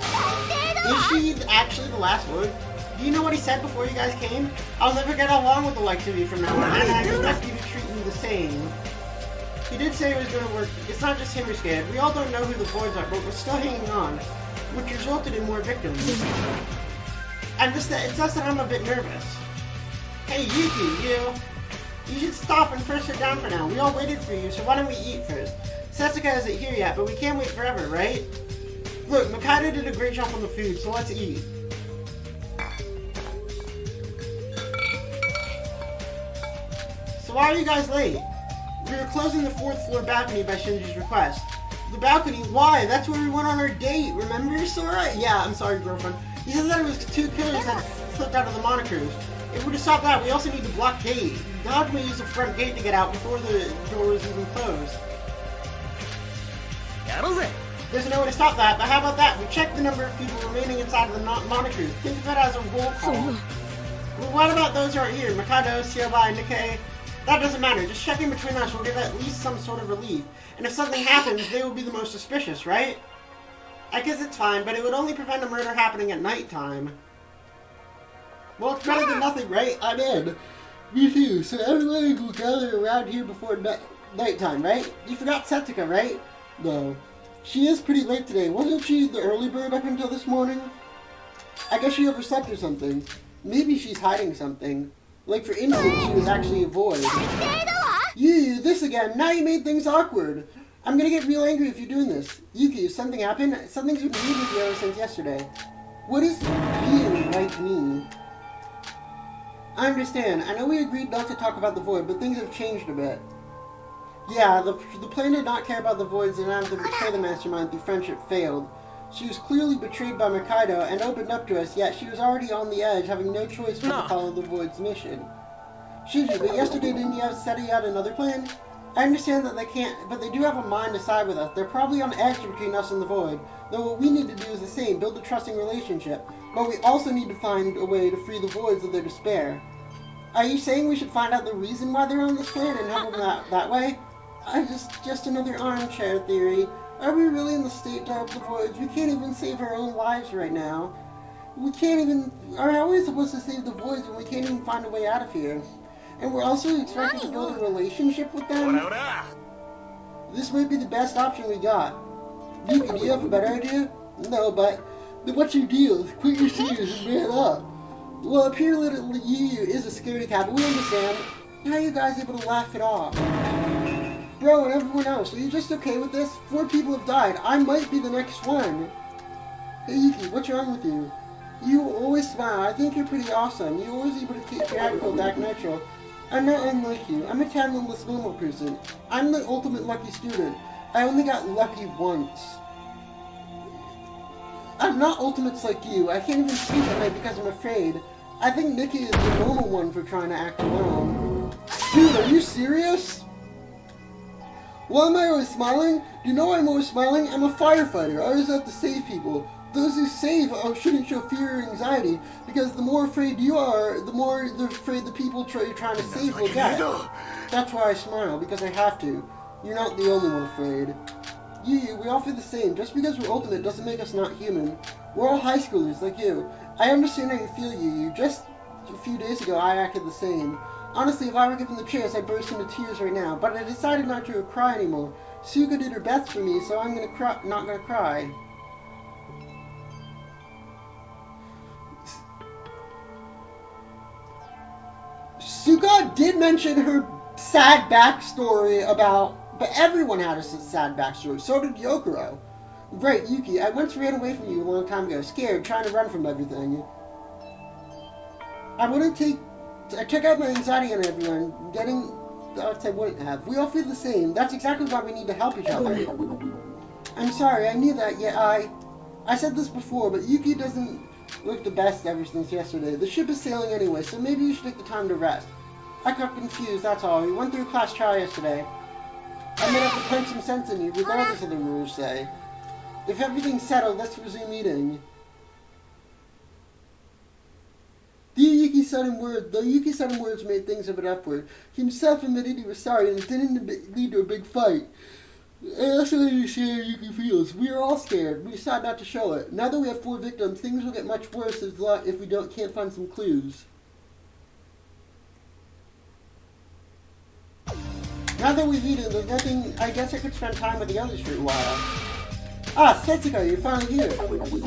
Is she actually the last one? Do you know what he said before you guys came? I'll never get along with the likes of you from now on, and I expect you to treat me the same. He did say it was going to work. It's not just him who's scared. We all don't know who the boys are, but we're still hanging on, which resulted in more victims. It's just that I'm a bit nervous. Hey, Yuki, you should stop and first sit down for now. We all waited for you, so why don't we eat first? Setsuka isn't here yet, but we can't wait forever, right? Look, Mikado did a great job on the food, so let's eat. So why are you guys late? We were closing the 4th floor balcony by Shinji's request. The balcony? Why? That's where we went on our date, remember, Sora? Yeah, I'm sorry, girlfriend. He said that it was 2 killers that slipped out of the Monocruise. If we're to stop that, we also need to block gate. Hajime used the front gate to get out before the door was even closed. There's no way to stop that, but how about that? We check the number of people remaining inside of the Monocruise. Think of it as a roll call. Well, what about those who aren't here? Mikado, Siobai, Nikkei? That doesn't matter. Just checking between us will give at least some sort of relief. And if something happens, they will be the most suspicious, right? I guess it's fine, but it would only prevent a murder happening at nighttime. Well, it's better than nothing, right? I'm in. Me too. So everybody will gather around here before nighttime, right? You forgot Setsuka, right? No. She is pretty late today. Wasn't she the early bird up until this morning? I guess she overslept or something. Maybe she's hiding something. Like, for instance, she was actually a void. You, this again. Now you made things awkward. I'm gonna get real angry if you're doing this. Yuki, if something happened, something's been weird with you ever since yesterday. What is being like me? I understand. I know we agreed not to talk about the Void, but things have changed a bit. Yeah, the plan did not care about the Voids and have to betray the Mastermind through friendship failed. She was clearly betrayed by Mikado and opened up to us, yet she was already on the edge, having no choice but to follow the Void's mission. Shinji, but yesterday didn't you said he had another plan? I understand that they can't, but they do have a mind to side with us. They're probably on edge between us and the Void, though what we need to do is the same, build a trusting relationship. But we also need to find a way to free the Voids of their despair. Are you saying we should find out the reason why they're on this plan and help them that way? Just another armchair theory. Are we really in the state to help the Voids? We can't even save our own lives right now. We can't even... How are we supposed to save the Voids when we can't even find a way out of here? And we're also expected to build a relationship with them? This might be the best option we got. Yuki, do you have a better idea? No, but... Then what's your deal? Quit your serious and man up. Well, up here, little Yu is a security cat, but we understand. How are you guys able to laugh it off? Bro, and everyone else, are you just okay with this? 4 people have died. I might be the next one. Hey, Yuki, what's wrong with you? You always smile. I think you're pretty awesome. You're always able to keep your attitude back natural. I'm not unlike you. I'm a talentless normal person. I'm the ultimate lucky student. I only got lucky once. I'm not ultimates like you. I can't even sleep at night because I'm afraid. I think Nikki is the normal one for trying to act alone. Dude, are you serious? Why am I always smiling? Do you know why I'm always smiling? I'm a firefighter. I always have to save people. Those who save shouldn't show fear or anxiety, because the more afraid you are, the more they're afraid the people you're trying to save will get. That's why I smile, because I have to. You're not the only one afraid. You, we all feel the same. Just because we're ultimate doesn't make us not human. We're all high schoolers like you. I understand how you feel, you. Just a few days ago, I acted the same. Honestly, if I were given the chance, I'd burst into tears right now. But I decided not to cry anymore. Suka did her best for me, so I'm not gonna cry. Suka did mention her sad backstory about, but everyone had a sad backstory. So did Yokoro. Right, Yuki, I once ran away from you a long time ago, scared, trying to run from everything. I took out my anxiety on everyone, I wouldn't have. We all feel the same. That's exactly why we need to help each other. I'm sorry, I knew that, yet I said this before, but Yuki doesn't look the best ever since yesterday. The ship is sailing anyway, so maybe you should take the time to rest. I got confused, that's all. We went through a class trial yesterday. I might have to punch some sense in you, regardless of the rules say. If everything's settled, let's resume eating. The Yuki sudden words made things a bit upward. He himself admitted he was sorry and it didn't lead to a big fight. I also understand how Yuki feels. We are all scared. We decided not to show it. Now that we have 4 victims, things will get much worse if we can't find some clues. Now that we've eaten, there's nothing. I guess I could spend time with the others for a while. Ah, Setsuko, you're finally here.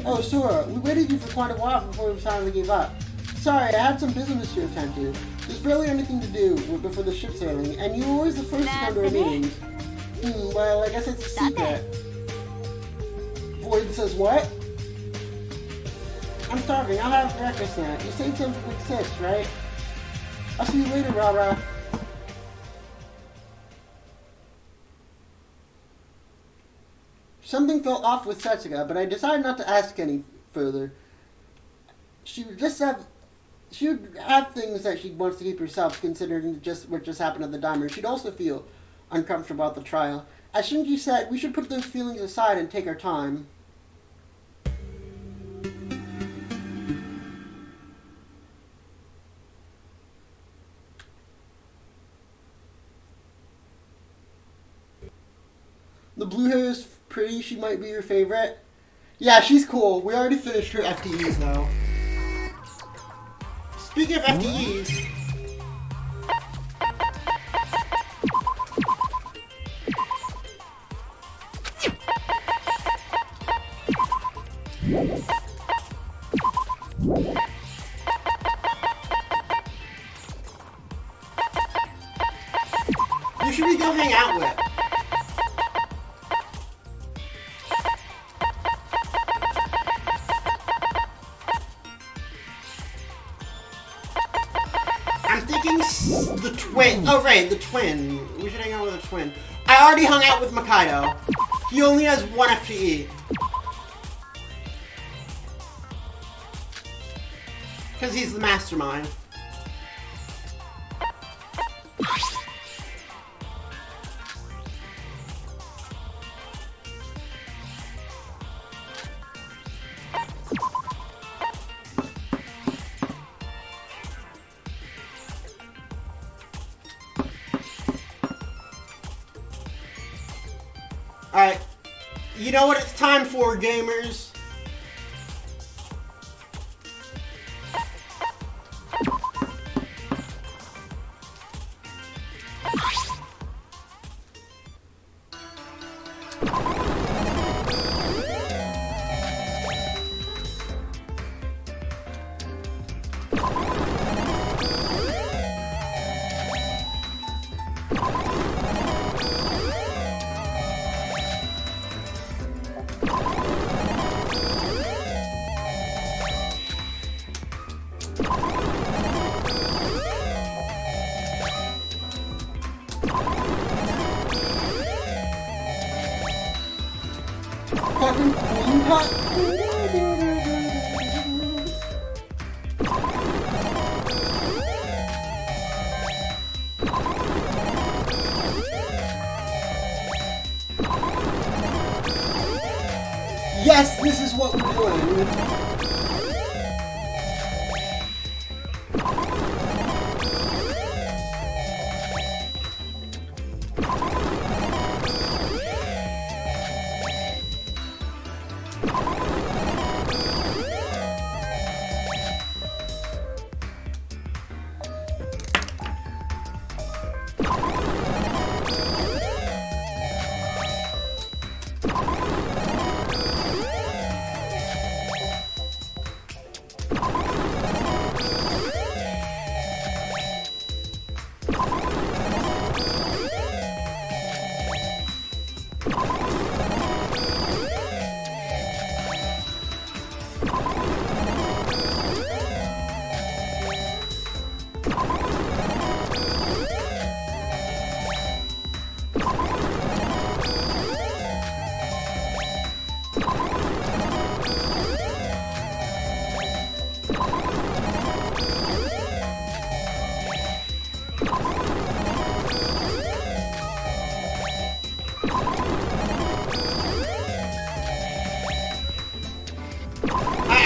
Oh, Sora, we waited you for quite a while before we finally gave up. Sorry, I had some business to attend to. There's barely anything to do before the ship sailing, and you were always the first to come to our meetings. Well, I guess it's a secret. Void says what? I'm starving, I'll have breakfast now. You said something like 6, right? I'll see you later, Rara. Something felt off with Setsuka, but I decided not to ask any further. She would have things that she wants to keep herself, considering what just happened at the diner. She'd also feel uncomfortable about the trial. As Shinji said, we should put those feelings aside and take our time. The blue hair is pretty. She might be your favorite. Yeah, she's cool. We already finished her FTEs, though. Speaking of FTEs... Who should we go hang out with? The twin. Oh, right, the twin. We should hang out with a twin. I already hung out with Makaido. He only has 1 FPE. Because he's the mastermind. Alright, you know what it's time for, gamers? Fucking queen cut. Yes, this is what we're doing.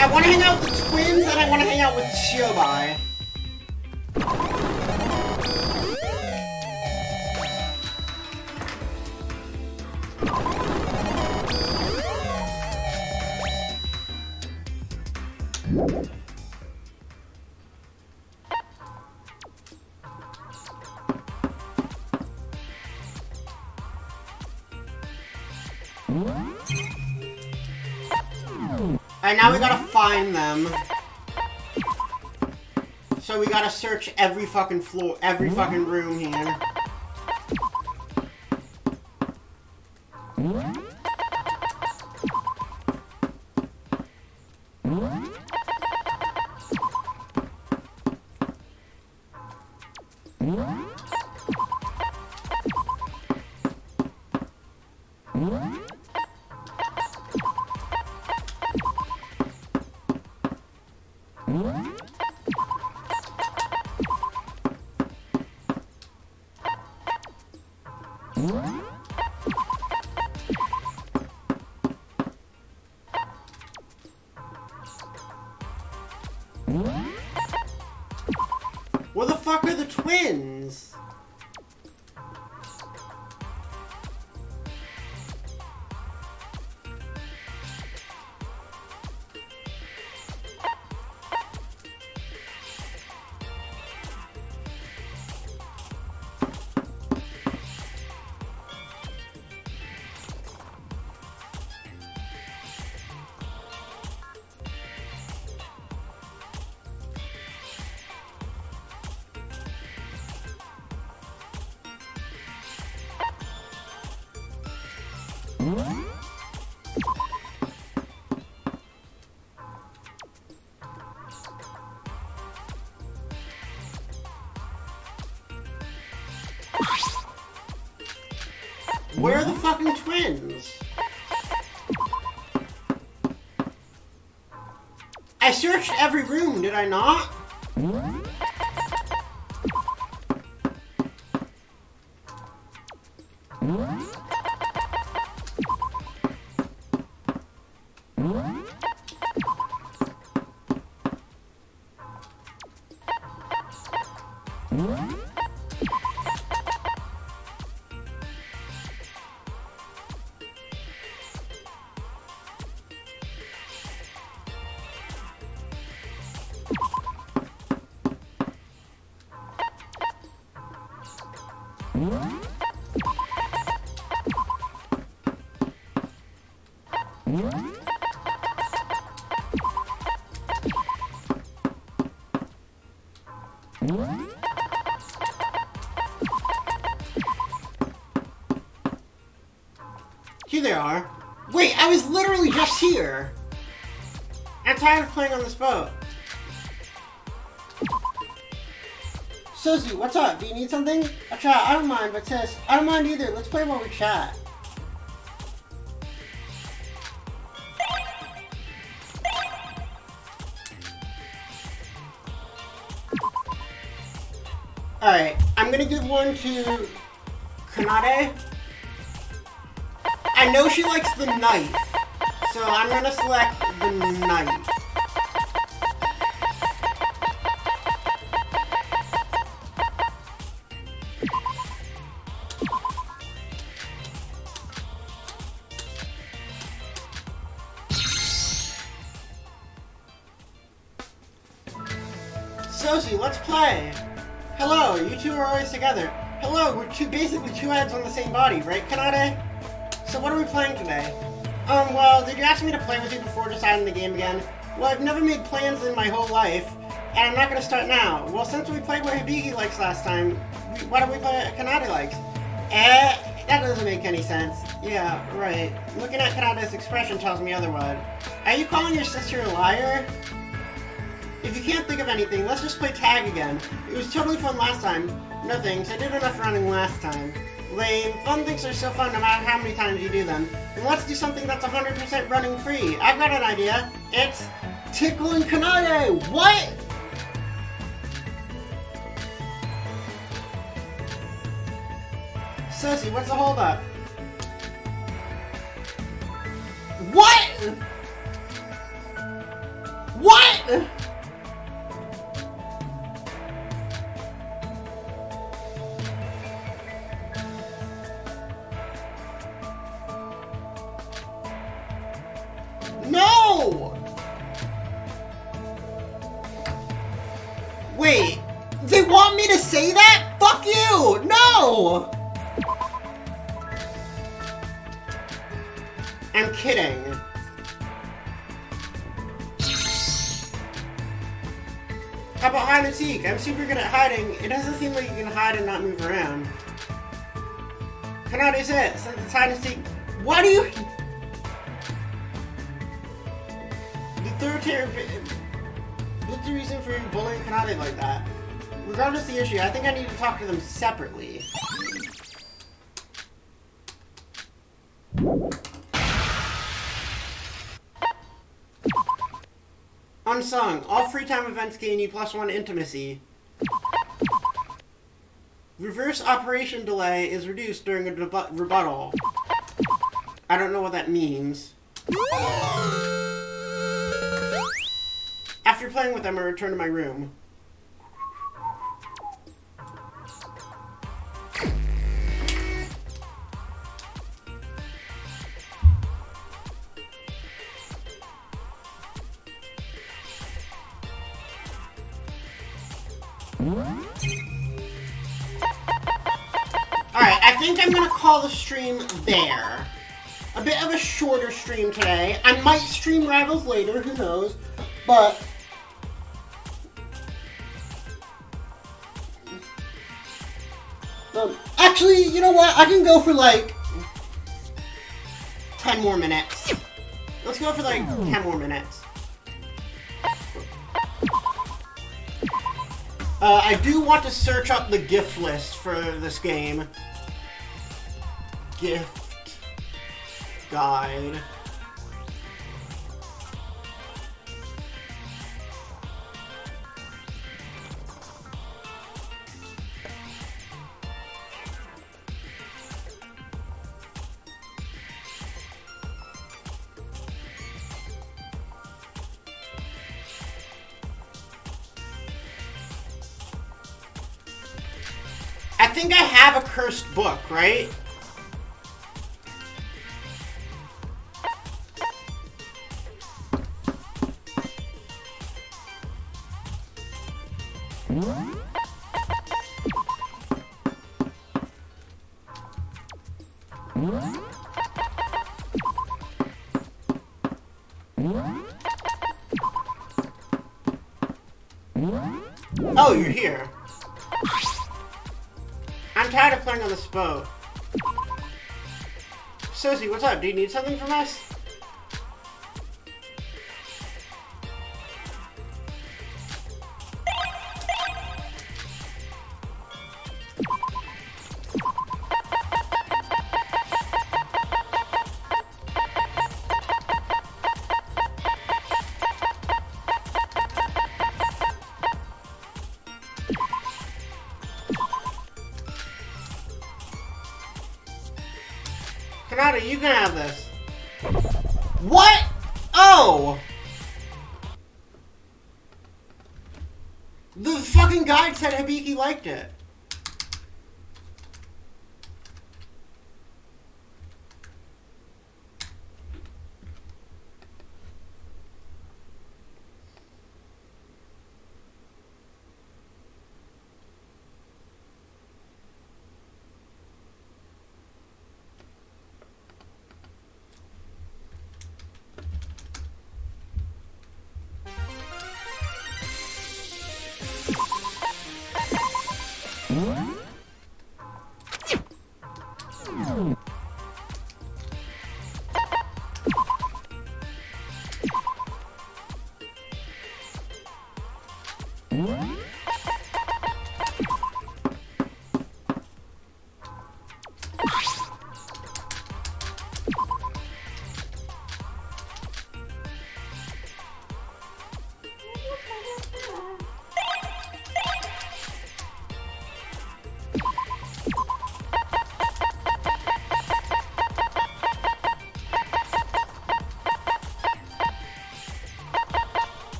I want to hang out with the twins and I want to hang out with Shobai. Alright, now we gotta find them. So we gotta search every fucking floor, every fucking room here. Where the fuck are the twins? Where are the fucking twins? I searched every room, did I not? Here they are. Wait, I was literally just here. I'm tired of playing on this boat. Susie, what's up? Do you need something? I chat, I don't mind, but sis, I don't mind either. Let's play while we chat. Alright, I'm gonna give one to Kanade. I know she likes the knife, so I'm gonna select the knife. Sosie, let's play! Hello, you two are always together. Hello, we're basically two heads on the same body, right, Kanade? So what are we playing today? Well, did you ask me to play with you before deciding the game again? Well, I've never made plans in my whole life, and I'm not gonna start now. Well, since we played what Hibiki likes last time, why don't we play what Kanade likes? That doesn't make any sense. Yeah, right. Looking at Kanade's expression tells me otherwise. Are you calling your sister a liar? If you can't think of anything, let's just play tag again. It was totally fun last time. No thanks, I did enough running last time. Lame. Fun things are so fun no matter how many times you do them. And let's do something that's 100% running free. I've got an idea. It's Tickling Kanade! What? Susie, what's the holdup? What? What? No! Wait, they want me to say that? Fuck you! No! I'm kidding. How about hide and seek? I'm super good at hiding. It doesn't seem like you can hide and not move around. Kanade is it, since it's hide and seek. Why do you... What's the reason for bullying Kanade like that? Regardless of the issue, I think I need to talk to them separately. Unsung. All free time events gain you +1 intimacy. Reverse operation delay is reduced during a rebuttal. I don't know what that means. After playing with them, I return to my room. Alright, I think I'm gonna call the stream there. A bit of a shorter stream today. I might stream Rivals later, who knows. But... actually, you know what? I can go for like 10 more minutes. Let's go for like 10 more minutes. I do want to search up the gift list for this game. Gift guide. I think I have a cursed book, right? Oh, you're here. I'm tired of playing on this boat. Susie, what's up? Do you need something from us? Kanata, you can have this. What? Oh! The fucking guide said Hibiki liked it.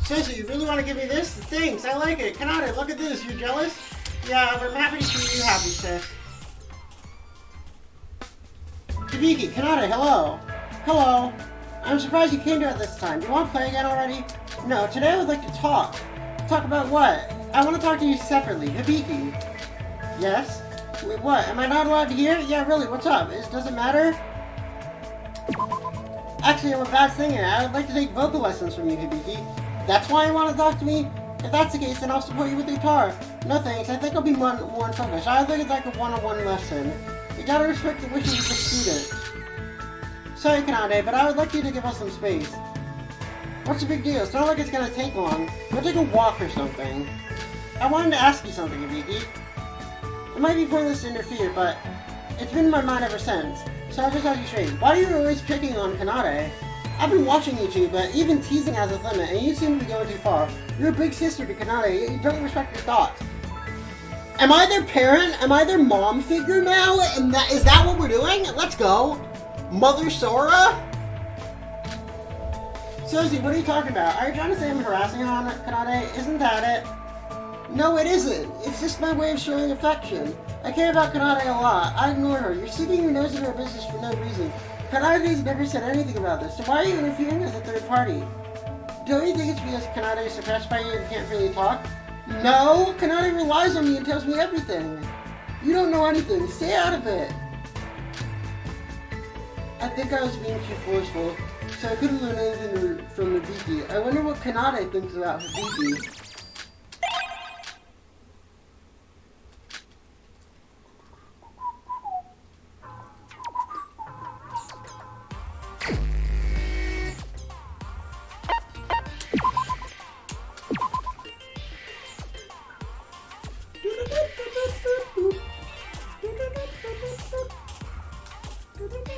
Susie, you really want to give me this? Thanks, I like it. Kanata, look at this. You jealous? Yeah, but I'm happy to see you happy, sis. Hibiki, Kanata, hello. Hello. I'm surprised you came to it this time. Do you want to play again already? No, today I would like to talk. Talk about what? I want to talk to you separately. Hibiki. Yes? Wait, what? Am I not allowed to hear? Yeah, really, what's up? Does it matter? Actually, I'm a bad singer. I would like to take vocal lessons from you, Hibiki. That's why you want to talk to me? If that's the case, then I'll support you with the guitar. No thanks, I think I'll be more focused. I think it's like a one-on-one lesson. You gotta respect the wishes of the student. Sorry, Kanade, but I would like you to give us some space. What's the big deal? It's not like it's gonna take long. We'll take a walk or something. I wanted to ask you something, Hibiki. It might be pointless to interfere, but it's been in my mind ever since. So I'll just ask you straight. Why are you always picking on Kanade? I've been watching you two, but even teasing has its limit, and you seem to be going too far. You're a big sister to Kanade. You don't respect your thoughts. Am I their parent? Am I their mom figure now? And is that what we're doing? Let's go. Mother Sora? Susie, what are you talking about? Are you trying to say I'm harassing Kanade? Isn't that it? No, it isn't. It's just my way of showing affection. I care about Kanade a lot. I ignore her. You're sticking your nose in her business for no reason. Kanade's never said anything about this, so why are you interfering as a third party? Don't you think it's because Kanade is suppressed by you and can't really talk? No! Kanade relies on me and tells me everything. You don't know anything. Stay out of it. I think I was being too forceful, so I couldn't learn anything from Hibiki. I wonder what Kanade thinks about Hibiki.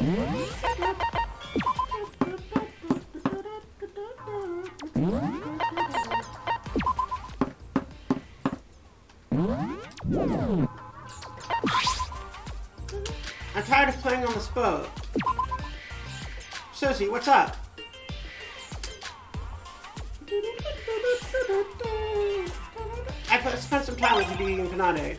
I'm tired of playing on this boat. Susie, what's up? I spent some time with Hibiki and Kanade.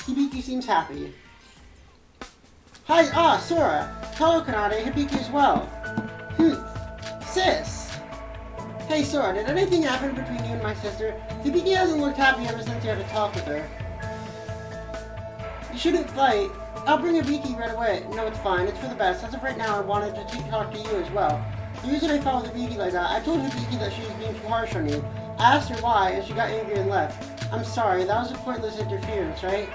Hibiki seems happy. Hi, Sora. Hello, Kanade. Hibiki as well. Sis. Hey, Sora, did anything happen between you and my sister? Hibiki hasn't looked happy ever since you had a talk with her. You shouldn't fight. I'll bring Hibiki right away. No, it's fine. It's for the best. As of right now, I wanted to talk to you as well. The reason I fought with Hibiki like that, I told Hibiki that she was being too harsh on you. I asked her why, and she got angry and left. I'm sorry. That was a pointless interference, right?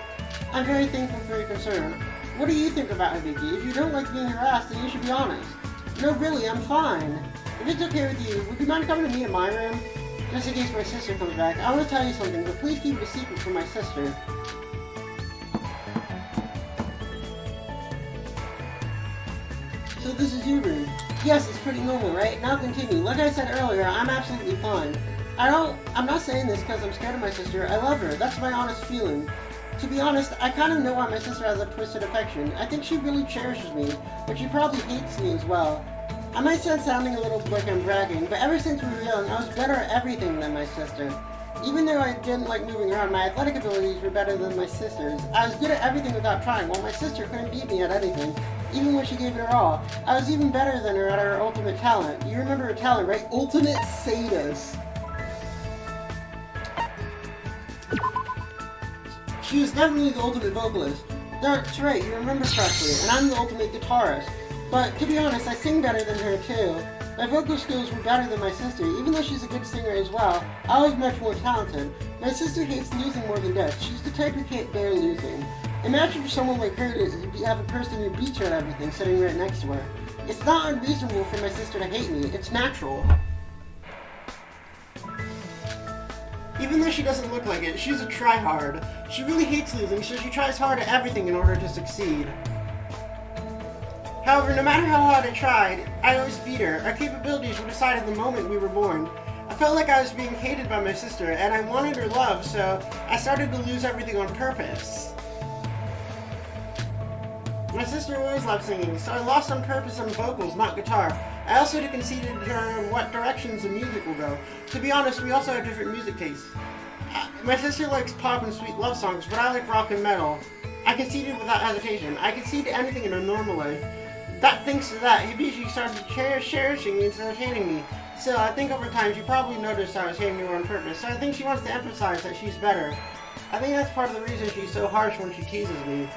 I'm very thankful for your concern. What do you think about Hibiki? If you don't like being harassed, then you should be honest. No, really, I'm fine. If it's okay with you, would you mind coming to me in my room? Just in case my sister comes back. I want to tell you something, but please keep it a secret from my sister. So this is your room. Yes, it's pretty normal, right? Now continue. Like I said earlier, I'm absolutely fine. I'm not saying this because I'm scared of my sister. I love her. That's my honest feeling. To be honest, I kind of know why my sister has a twisted affection. I think she really cherishes me, but she probably hates me as well. I might sound sounding a little like I'm bragging, but ever since we were young, I was better at everything than my sister. Even though I didn't like moving around, my athletic abilities were better than my sister's. I was good at everything without trying, while my sister couldn't beat me at anything, even when she gave it her all. I was even better than her at her ultimate talent. You remember her talent, right? Ultimate Sadist. She was definitely the ultimate vocalist. That's right, you remember correctly, and I'm the ultimate guitarist. But to be honest, I sing better than her too. My vocal skills were better than my sister. Even though she's a good singer as well, I was much more talented. My sister hates losing more than death. She's the type who can't bear losing. Imagine for someone like her to have a person who beats her at everything sitting right next to her. It's not unreasonable for my sister to hate me. It's natural. Even though she doesn't look like it, she's a tryhard. She really hates losing, so she tries hard at everything in order to succeed. However, no matter how hard I tried, I always beat her. Our capabilities were decided the moment we were born. I felt like I was being hated by my sister, and I wanted her love, so I started to lose everything on purpose. My sister always loved singing, so I lost on purpose on vocals, not guitar. I also conceded to her what directions the music will go. To be honest, we also have different music tastes. My sister likes pop and sweet love songs, but I like rock and metal. I conceded without hesitation. I concede to anything in a normal way. Thanks to that, Hibiki started cherishing me instead of hating me. Still, I think over time she probably noticed I was hating her on purpose, so I think she wants to emphasize that she's better. I think that's part of the reason she's so harsh when she teases me.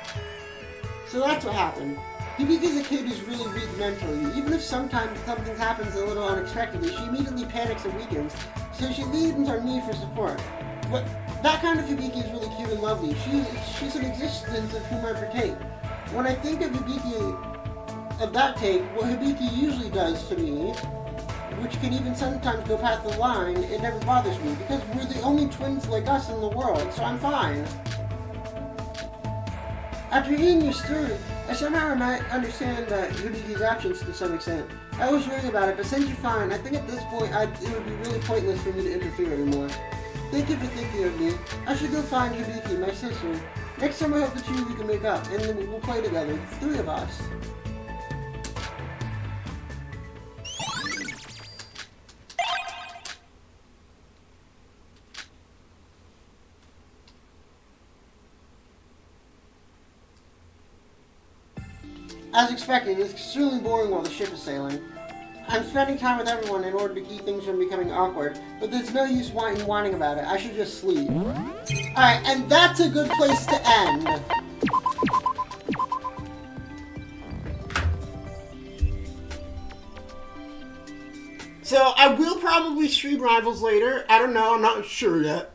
So that's what happened. Hibiki's a kid who's really weak mentally. Even if sometimes something happens a little unexpectedly, she immediately panics and weakens, so she leans on me for support. But that kind of Hibiki is really cute and lovely. She's an existence of whom I partake. When I think of Hibiki of that take, what Hibiki usually does to me, which can even sometimes go past the line, it never bothers me, because we're the only twins like us in the world, so I'm fine. After hearing your story, I somehow might understand Hibiki's actions to some extent. I was worried about it, but since you're fine, I think at this point it would be really pointless for me to interfere anymore. Thank you for thinking of me. I should go find Hibiki, my sister. Next time I hope the two of you can make up, and then we'll play together, the three of us. As expected, it's extremely boring while the ship is sailing. I'm spending time with everyone in order to keep things from becoming awkward, but there's no use whining about it. I should just sleep. Alright, and that's a good place to end. So, I will probably stream Rivals later. I don't know, I'm not sure yet.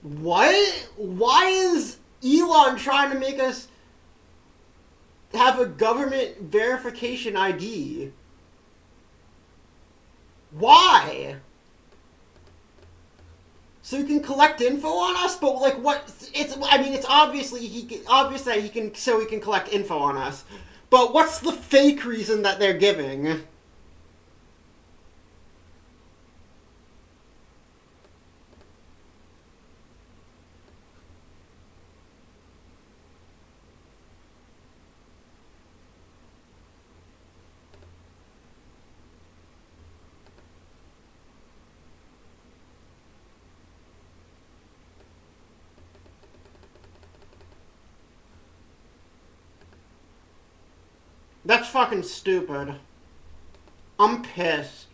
What? Why is Elon trying to make us have a government verification ID? Why? So you can collect info on us, but like what? I mean, it's obvious that he can, so he can collect info on us. But what's the fake reason that they're giving? That's fucking stupid. I'm pissed.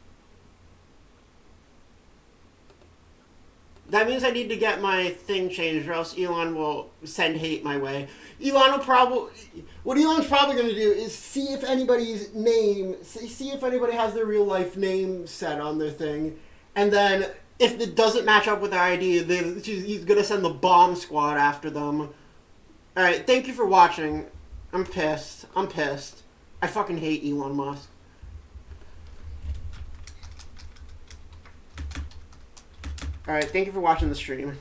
That means I need to get my thing changed or else Elon will send hate my way. What Elon's probably going to do is see if anybody's name, see if anybody has their real life name set on their thing. And then if it doesn't match up with their ID, he's going to send the bomb squad after them. Alright, thank you for watching. I'm pissed. I'm pissed. I fucking hate Elon Musk. Alright, thank you for watching the stream.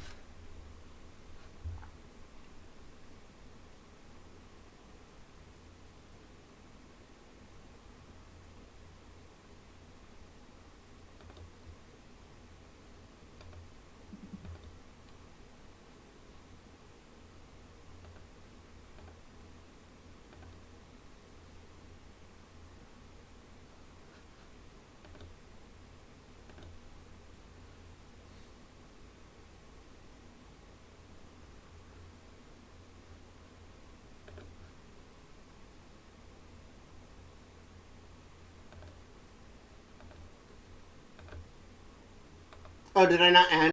Oh, did I not end?